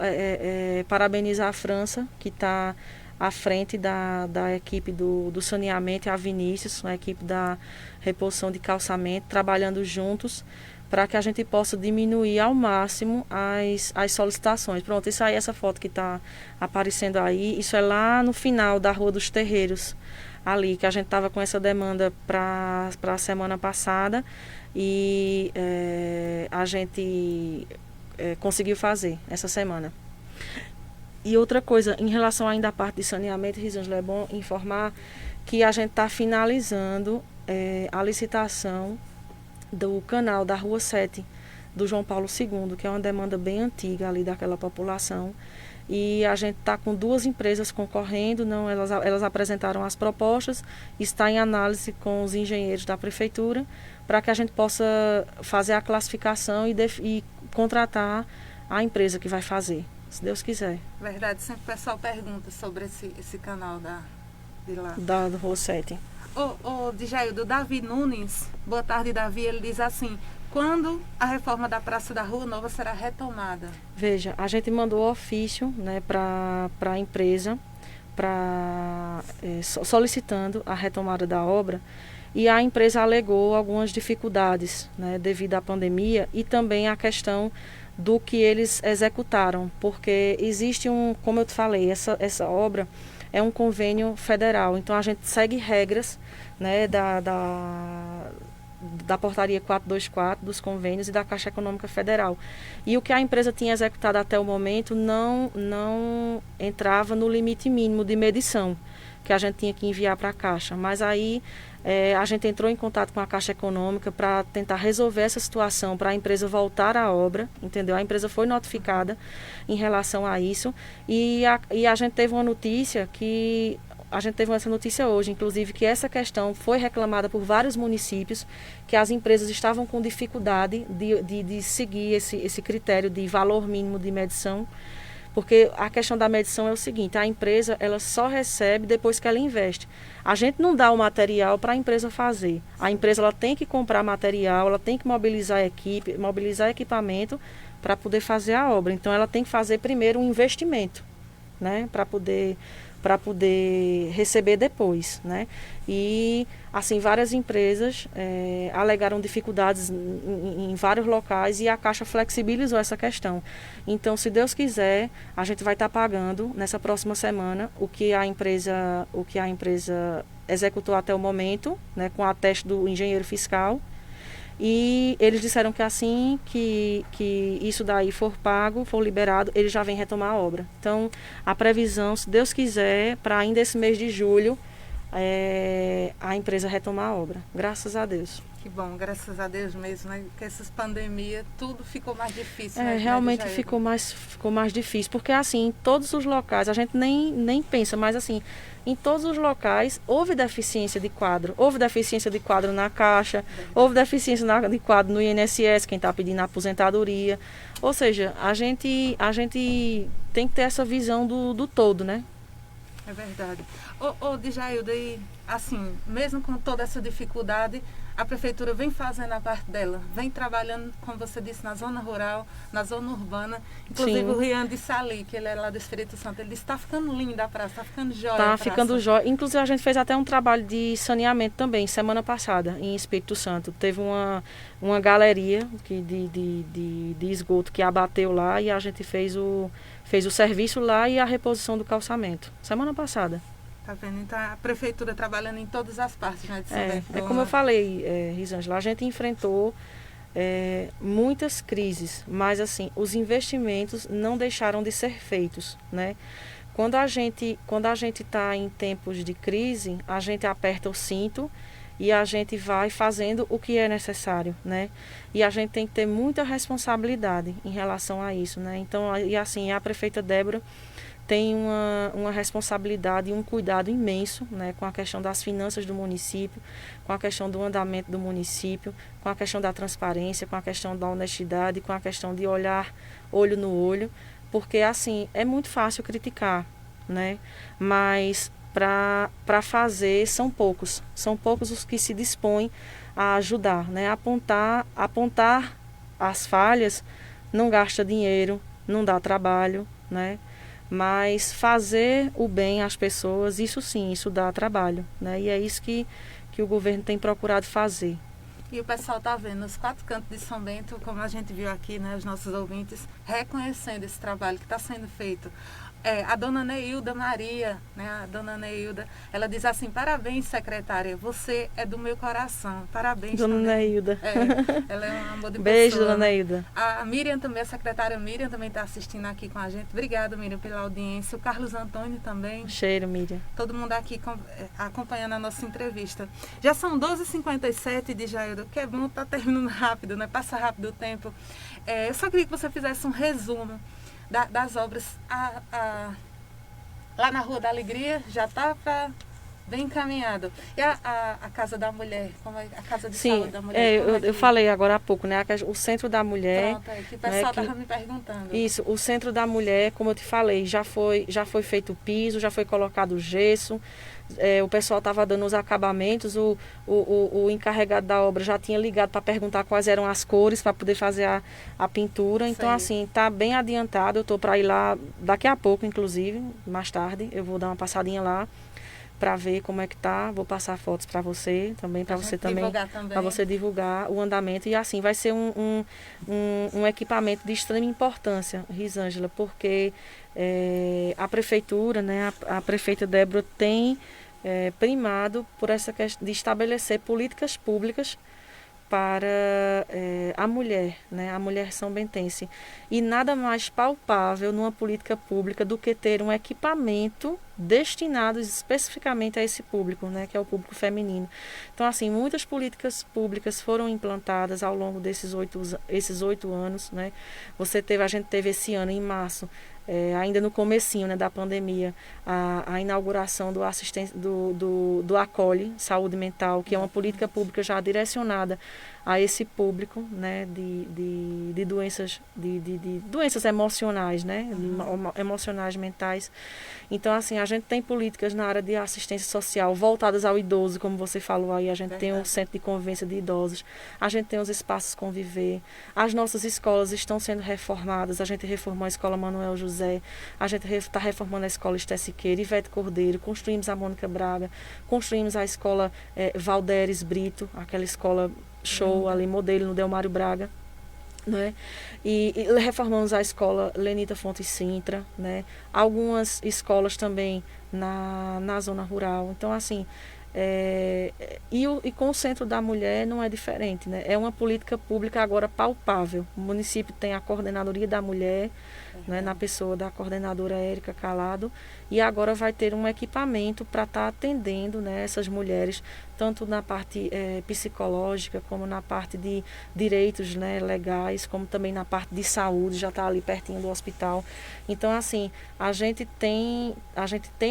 parabenizar a França, que está à frente da equipe do saneamento, e a Vinícius, a equipe da reposição de calçamento, trabalhando juntos para que a gente possa diminuir ao máximo as solicitações. Pronto, isso aí, essa foto que está aparecendo aí, isso é lá no final da Rua dos Terreiros, ali, que a gente estava com essa demanda para a semana passada e a gente conseguiu fazer essa semana. E outra coisa, em relação ainda à parte de saneamento, Risângela, é bom informar que a gente está finalizando a licitação do canal da Rua 7 do João Paulo II, que é uma demanda bem antiga ali daquela população. E a gente está com 2 empresas concorrendo, elas apresentaram as propostas, está em análise com os engenheiros da prefeitura, para que a gente possa fazer a classificação e contratar a empresa que vai fazer, se Deus quiser. Verdade, sempre o pessoal pergunta sobre esse canal da de lá. Do Rua 7. Ô, Djaildo, Davi Nunes, boa tarde, Davi, ele diz assim: quando a reforma da Praça da Rua Nova será retomada? Veja, a gente mandou ofício, né, para a empresa, solicitando a retomada da obra, e a empresa alegou algumas dificuldades, né, devido à pandemia e também a questão do que eles executaram, porque existe como eu te falei, essa obra é um convênio federal, então a gente segue regras, né, da portaria 424 dos convênios e da Caixa Econômica Federal. E o que a empresa tinha executado até o momento não entrava no limite mínimo de medição que a gente tinha que enviar para a Caixa. Mas aí a gente entrou em contato com a Caixa Econômica para tentar resolver essa situação, para a empresa voltar à obra, entendeu? A empresa foi notificada em relação a isso e a gente teve uma notícia que... A gente teve essa notícia hoje, inclusive, que essa questão foi reclamada por vários municípios, que as empresas estavam com dificuldade de seguir esse critério de valor mínimo de medição, porque a questão da medição é o seguinte: a empresa ela só recebe depois que ela investe. A gente não dá o material para a empresa fazer. A empresa ela tem que comprar material, ela tem que mobilizar a equipe, mobilizar equipamento para poder fazer a obra. Então, ela tem que fazer primeiro um investimento, né, para poder receber depois, né? E, assim, várias empresas alegaram dificuldades em vários locais e a Caixa flexibilizou essa questão. Então, se Deus quiser, a gente vai estar pagando nessa próxima semana o que a empresa executou até o momento, né, com a ateste do engenheiro fiscal. E eles disseram que assim que isso daí for pago, for liberado, eles já vêm retomar a obra. Então, a previsão, se Deus quiser, para ainda esse mês de julho, a empresa retomar a obra. Graças a Deus. Que bom, graças a Deus mesmo, né? Porque essas pandemias, tudo ficou mais difícil. Né, realmente ficou mais difícil, porque assim, em todos os locais, a gente nem pensa, mas assim, em todos os locais houve deficiência de quadro. Houve deficiência de quadro na Caixa, houve deficiência de quadro no INSS, quem está pedindo aposentadoria. Ou seja, a gente tem que ter essa visão do todo, né? É verdade. Ô Djaildo, e assim, mesmo com toda essa dificuldade, a prefeitura vem fazendo a parte dela, vem trabalhando, como você disse, na zona rural, na zona urbana. Inclusive Sim. O Rian de Sali, que ele é lá do Espírito Santo, ele disse: está ficando linda a praça, está ficando jóia. Está ficando jóia. Inclusive a gente fez até um trabalho de saneamento também, semana passada, em Espírito Santo. Teve uma galeria de esgoto que abateu lá e a gente fez o serviço lá e a reposição do calçamento, semana passada. Tá vendo? Então a prefeitura trabalhando em todas as partes, né, de São Bento. Como eu falei, Risângela, a gente enfrentou muitas crises, mas assim, os investimentos não deixaram de ser feitos, né? Quando a gente está em tempos de crise, a gente aperta o cinto e a gente vai fazendo o que é necessário, né? E a gente tem que ter muita responsabilidade em relação a isso, né? Então, e assim, a prefeita Débora tem uma responsabilidade e um cuidado imenso, né, com a questão das finanças do município, com a questão do andamento do município, com a questão da transparência, com a questão da honestidade, com a questão de olhar olho no olho, porque assim, é muito fácil criticar, né, mas para fazer são poucos os que se dispõem a ajudar, né, apontar as falhas, não gasta dinheiro, não dá trabalho, né, mas fazer o bem às pessoas, isso sim, isso dá trabalho, né? E é isso que o governo tem procurado fazer. E o pessoal está vendo os 4 cantos de São Bento, como a gente viu aqui, né, os nossos ouvintes, reconhecendo esse trabalho que está sendo feito. A dona Neilda Maria, né, a dona Neilda, ela diz assim: parabéns, secretária, você é do meu coração. Parabéns, dona Neilda. Ela é um amor de Beijo, pessoa. dona Neilda. A Miriam também, a secretária Miriam também está assistindo aqui com a gente. Obrigada, Miriam, pela audiência. O Carlos Antônio também. Cheiro, Miriam. Todo mundo aqui acompanhando a nossa entrevista. Já são 12h57, Djaildo, que é bom, tá terminando rápido, né? Passa rápido o tempo. Eu só queria que você fizesse um resumo das obras lá na Rua da Alegria. Já está para bem encaminhado. E a Casa da Mulher, como é a Casa de Sim, Saúde da Mulher? eu falei agora há pouco, né? O Centro da Mulher. Pronto, que o pessoal estava me perguntando. Isso, o Centro da Mulher, como eu te falei, já foi feito o piso, já foi colocado o gesso. O pessoal estava dando os acabamentos, o encarregado da obra já tinha ligado para perguntar quais eram as cores para poder fazer a pintura. Então, assim, está bem adiantado. Eu estou para ir lá daqui a pouco, inclusive, mais tarde. Eu vou dar uma passadinha lá para ver como é que tá. Vou passar fotos para você também, para você também, para você divulgar o andamento. E assim, vai ser um equipamento de extrema importância, Risângela, porque a prefeitura, né, a prefeita Débora tem primado por essa questão de estabelecer políticas públicas para a mulher, né, a mulher são-bentense. E nada mais palpável numa política pública do que ter um equipamento destinado especificamente a esse público, né, que é o público feminino. Então, assim, muitas políticas públicas foram implantadas ao longo esses 8 anos, né. A gente teve esse ano, em março, ainda no comecinho, né, da pandemia, a inauguração do Acolhe Saúde Mental, que é uma política pública já direcionada a esse público, né, de doenças, de doenças emocionais, né, emocionais, mentais. Então, assim, a gente tem políticas na área de assistência social voltadas ao idoso, como você falou aí, a gente tem um centro de convivência de idosos, a gente tem os espaços Conviver, as nossas escolas estão sendo reformadas, a gente reformou a Escola Manuel José, a gente está reformando a Escola Esté Siqueira, Ivete Cordeiro, construímos a Mônica Braga, construímos a Escola Valderes Brito, aquela escola show ali, modelo no Delmário Braga, né? E reformamos a Escola Lenita Fontes Sintra, né? Algumas escolas também na zona rural. Então, assim, e com o Centro da Mulher não é diferente, né? É uma política pública agora palpável. O município tem a Coordenadoria da Mulher, né, na pessoa da coordenadora Érica Calado, e agora vai ter um equipamento para estar atendendo, né, essas mulheres, tanto na parte psicológica, como na parte de direitos, né, legais, como também na parte de saúde, já está ali pertinho do hospital. Então, assim, a gente tem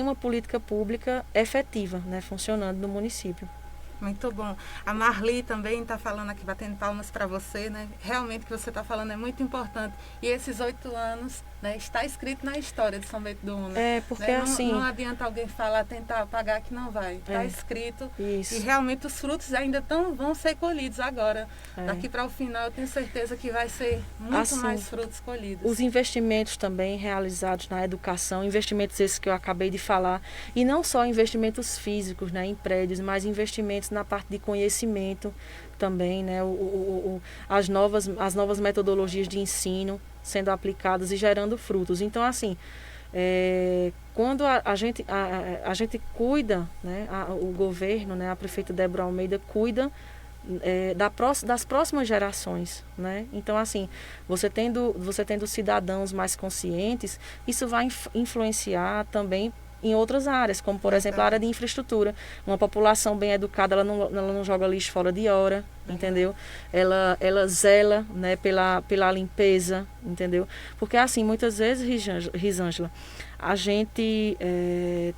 uma política pública efetiva, né, funcionando no município. Muito bom. A Marli também está falando aqui, batendo palmas para você, né? Realmente o que você está falando é muito importante. E esses 8 anos, né, está escrito na história de São Bento do Una. Porque né? assim... Não adianta alguém falar, tentar apagar que não vai. Está escrito. Isso. E realmente os frutos ainda vão ser colhidos agora. Daqui para o final, eu tenho certeza que vai ser muito assim, mais frutos colhidos. Os investimentos também realizados na educação, investimentos esses que eu acabei de falar, e não só investimentos físicos, né, em prédios, mas investimentos na parte de conhecimento também, né, as novas metodologias de ensino sendo aplicadas e gerando frutos. Então, assim, quando a gente cuida, né, o governo, né, a prefeita Débora Almeida cuida das próximas gerações, né? Então, assim, você tendo cidadãos mais conscientes, isso vai influenciar também em outras áreas, como, por exemplo, a área de infraestrutura. Uma população bem educada, ela não joga lixo fora de hora, entendeu? Ela zela, né, pela limpeza, entendeu? Porque, assim, muitas vezes, Risângela, a gente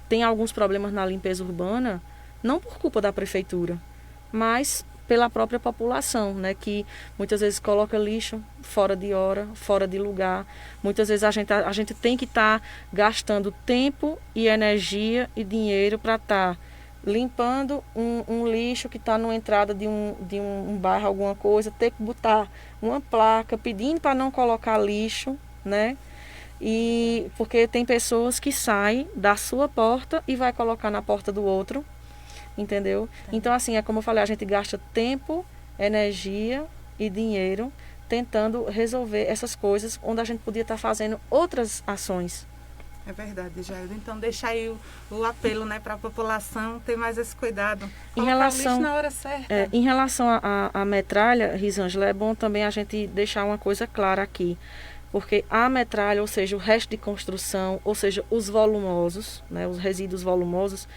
tem alguns problemas na limpeza urbana, não por culpa da prefeitura, mas pela própria população, né, que muitas vezes coloca lixo fora de hora, fora de lugar. Muitas vezes a gente tem que estar gastando tempo e energia e dinheiro para estar limpando um lixo que está na entrada de um bairro, alguma coisa, ter que botar uma placa pedindo para não colocar lixo, né? E porque tem pessoas que saem da sua porta e vai colocar na porta do outro, entendeu? Então, assim, é como eu falei, a gente gasta tempo, energia e dinheiro tentando resolver essas coisas onde a gente podia estar fazendo outras ações. É verdade, Jair. Então, deixa aí o apelo, né, para a população ter mais esse cuidado. Colocar o lixo na hora certa. Em relação à metralha, Risângela, é bom também a gente deixar uma coisa clara aqui. Porque a metralha, ou seja, o resto de construção, ou seja, os volumosos, né, os resíduos volumosos,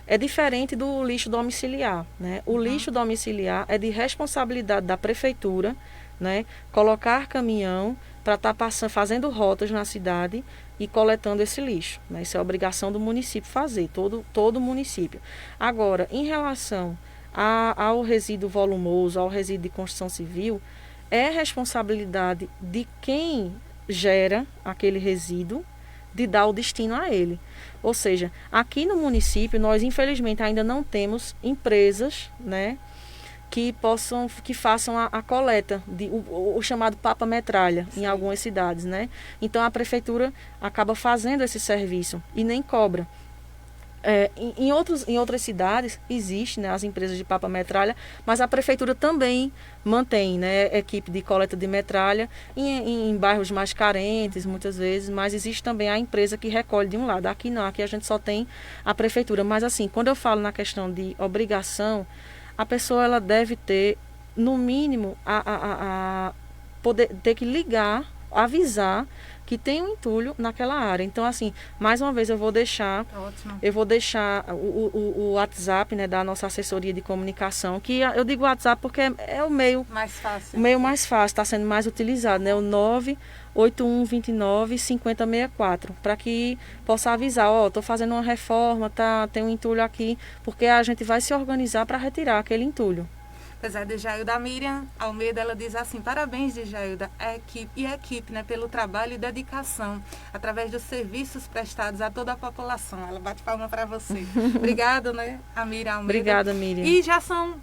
é diferente do lixo domiciliar, né? O lixo domiciliar é de responsabilidade da prefeitura, né? Colocar caminhão para estar fazendo rotas na cidade e coletando esse lixo, né? Isso é obrigação do município fazer, todo município. Agora, em relação ao resíduo volumoso, ao resíduo de construção civil, é responsabilidade de quem gera aquele resíduo de dar o destino a ele. Ou seja, aqui no município nós infelizmente ainda não temos empresas, né, que façam a coleta, o chamado papa-metralha em algumas cidades, né? Então a prefeitura acaba fazendo esse serviço e nem cobra. Em outras cidades existem, né, as empresas de papa-metralha, mas a prefeitura também mantém, né, equipe de coleta de metralha em bairros mais carentes, muitas vezes, mas existe também a empresa que recolhe de um lado. Aqui não, aqui a gente só tem a prefeitura. Mas assim, quando eu falo na questão de obrigação, a pessoa ela deve ter, no mínimo, poder ter que ligar, avisar que tem um entulho naquela área. Então, assim, mais uma vez eu vou deixar o WhatsApp, né, da nossa assessoria de comunicação, que eu digo WhatsApp porque é o meio mais fácil. O meio mais fácil, está sendo mais utilizado, né? O 98129-5064, para que possa avisar, estou fazendo uma reforma, tem um entulho aqui, porque a gente vai se organizar para retirar aquele entulho. Pois é, Djailda. A Miriam Almeida, ela diz assim: parabéns, Djailda, a equipe, né, pelo trabalho e dedicação, através dos serviços prestados a toda a população. Ela bate palma para você. Obrigada, né, a Miriam Almeida. Obrigada, Miriam. E já são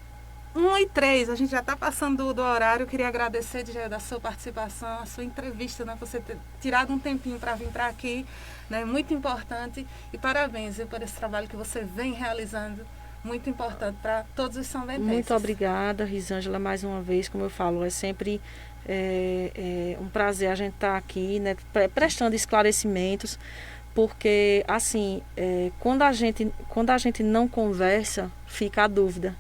1h03, a gente já está passando do horário. Eu queria agradecer, Djailda, a sua participação, a sua entrevista, né, você ter tirado um tempinho para vir para aqui, né, muito importante. E parabéns, por esse trabalho que você vem realizando, muito importante para todos os são-bentenses. Muito obrigada, Risângela, mais uma vez, como eu falo, é sempre um prazer a gente estar aqui, né, prestando esclarecimentos, porque, assim, quando a gente não conversa, fica a dúvida.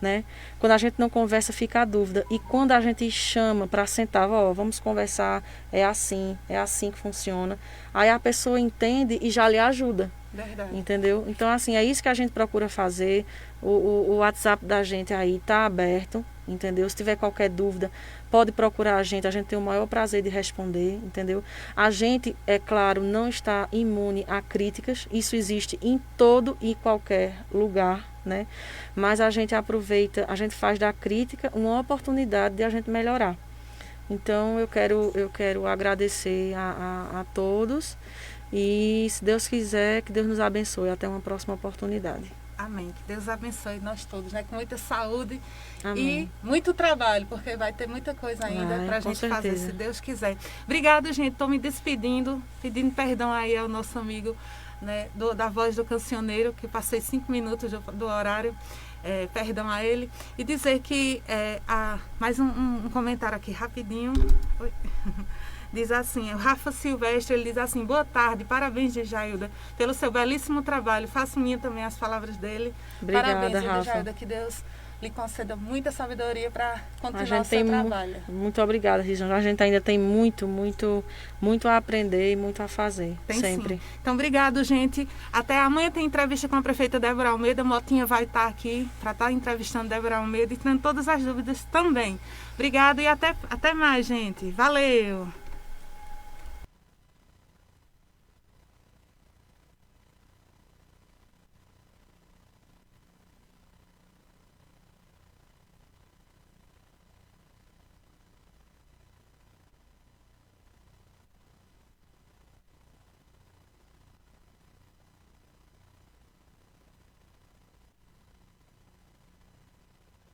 Né? Quando a gente não conversa, fica a dúvida. E quando a gente chama para sentar, vamos conversar, é assim que funciona. Aí a pessoa entende e já lhe ajuda. Verdade. Entendeu? Então, assim, é isso que a gente procura fazer. O WhatsApp da gente aí está aberto, entendeu? Se tiver qualquer dúvida, pode procurar a gente tem o maior prazer de responder, entendeu? A gente, é claro, não está imune a críticas, isso existe em todo e qualquer lugar, né? Mas a gente aproveita, a gente faz da crítica uma oportunidade de a gente melhorar. Então, eu quero agradecer a todos e, se Deus quiser, que Deus nos abençoe. Até uma próxima oportunidade. Amém. Que Deus abençoe nós todos, né? Com muita saúde. Amém. E muito trabalho, porque vai ter muita coisa ainda para a gente fazer, se Deus quiser. Obrigada, gente. Estou me despedindo, pedindo perdão aí ao nosso amigo, né, da Voz do Cancioneiro, que passei 5 minutos do horário. Perdão a ele. E dizer que mais um comentário aqui rapidinho. Oi. Diz assim, o Rafa Silvestre, ele diz assim: boa tarde, parabéns, Djailda, pelo seu belíssimo trabalho. Faço minha também as palavras dele. Obrigada, parabéns, Rafa. Djailda, que Deus lhe conceda muita sabedoria para continuar o seu trabalho. Muito obrigada, Risângela. A gente ainda tem muito a aprender e muito a fazer. Tem sempre. Sim. Então, obrigado, gente. Até amanhã tem entrevista com a prefeita Débora Almeida. Motinha vai estar aqui para estar entrevistando Débora Almeida e tirando todas as dúvidas também. Obrigada e até mais, gente. Valeu!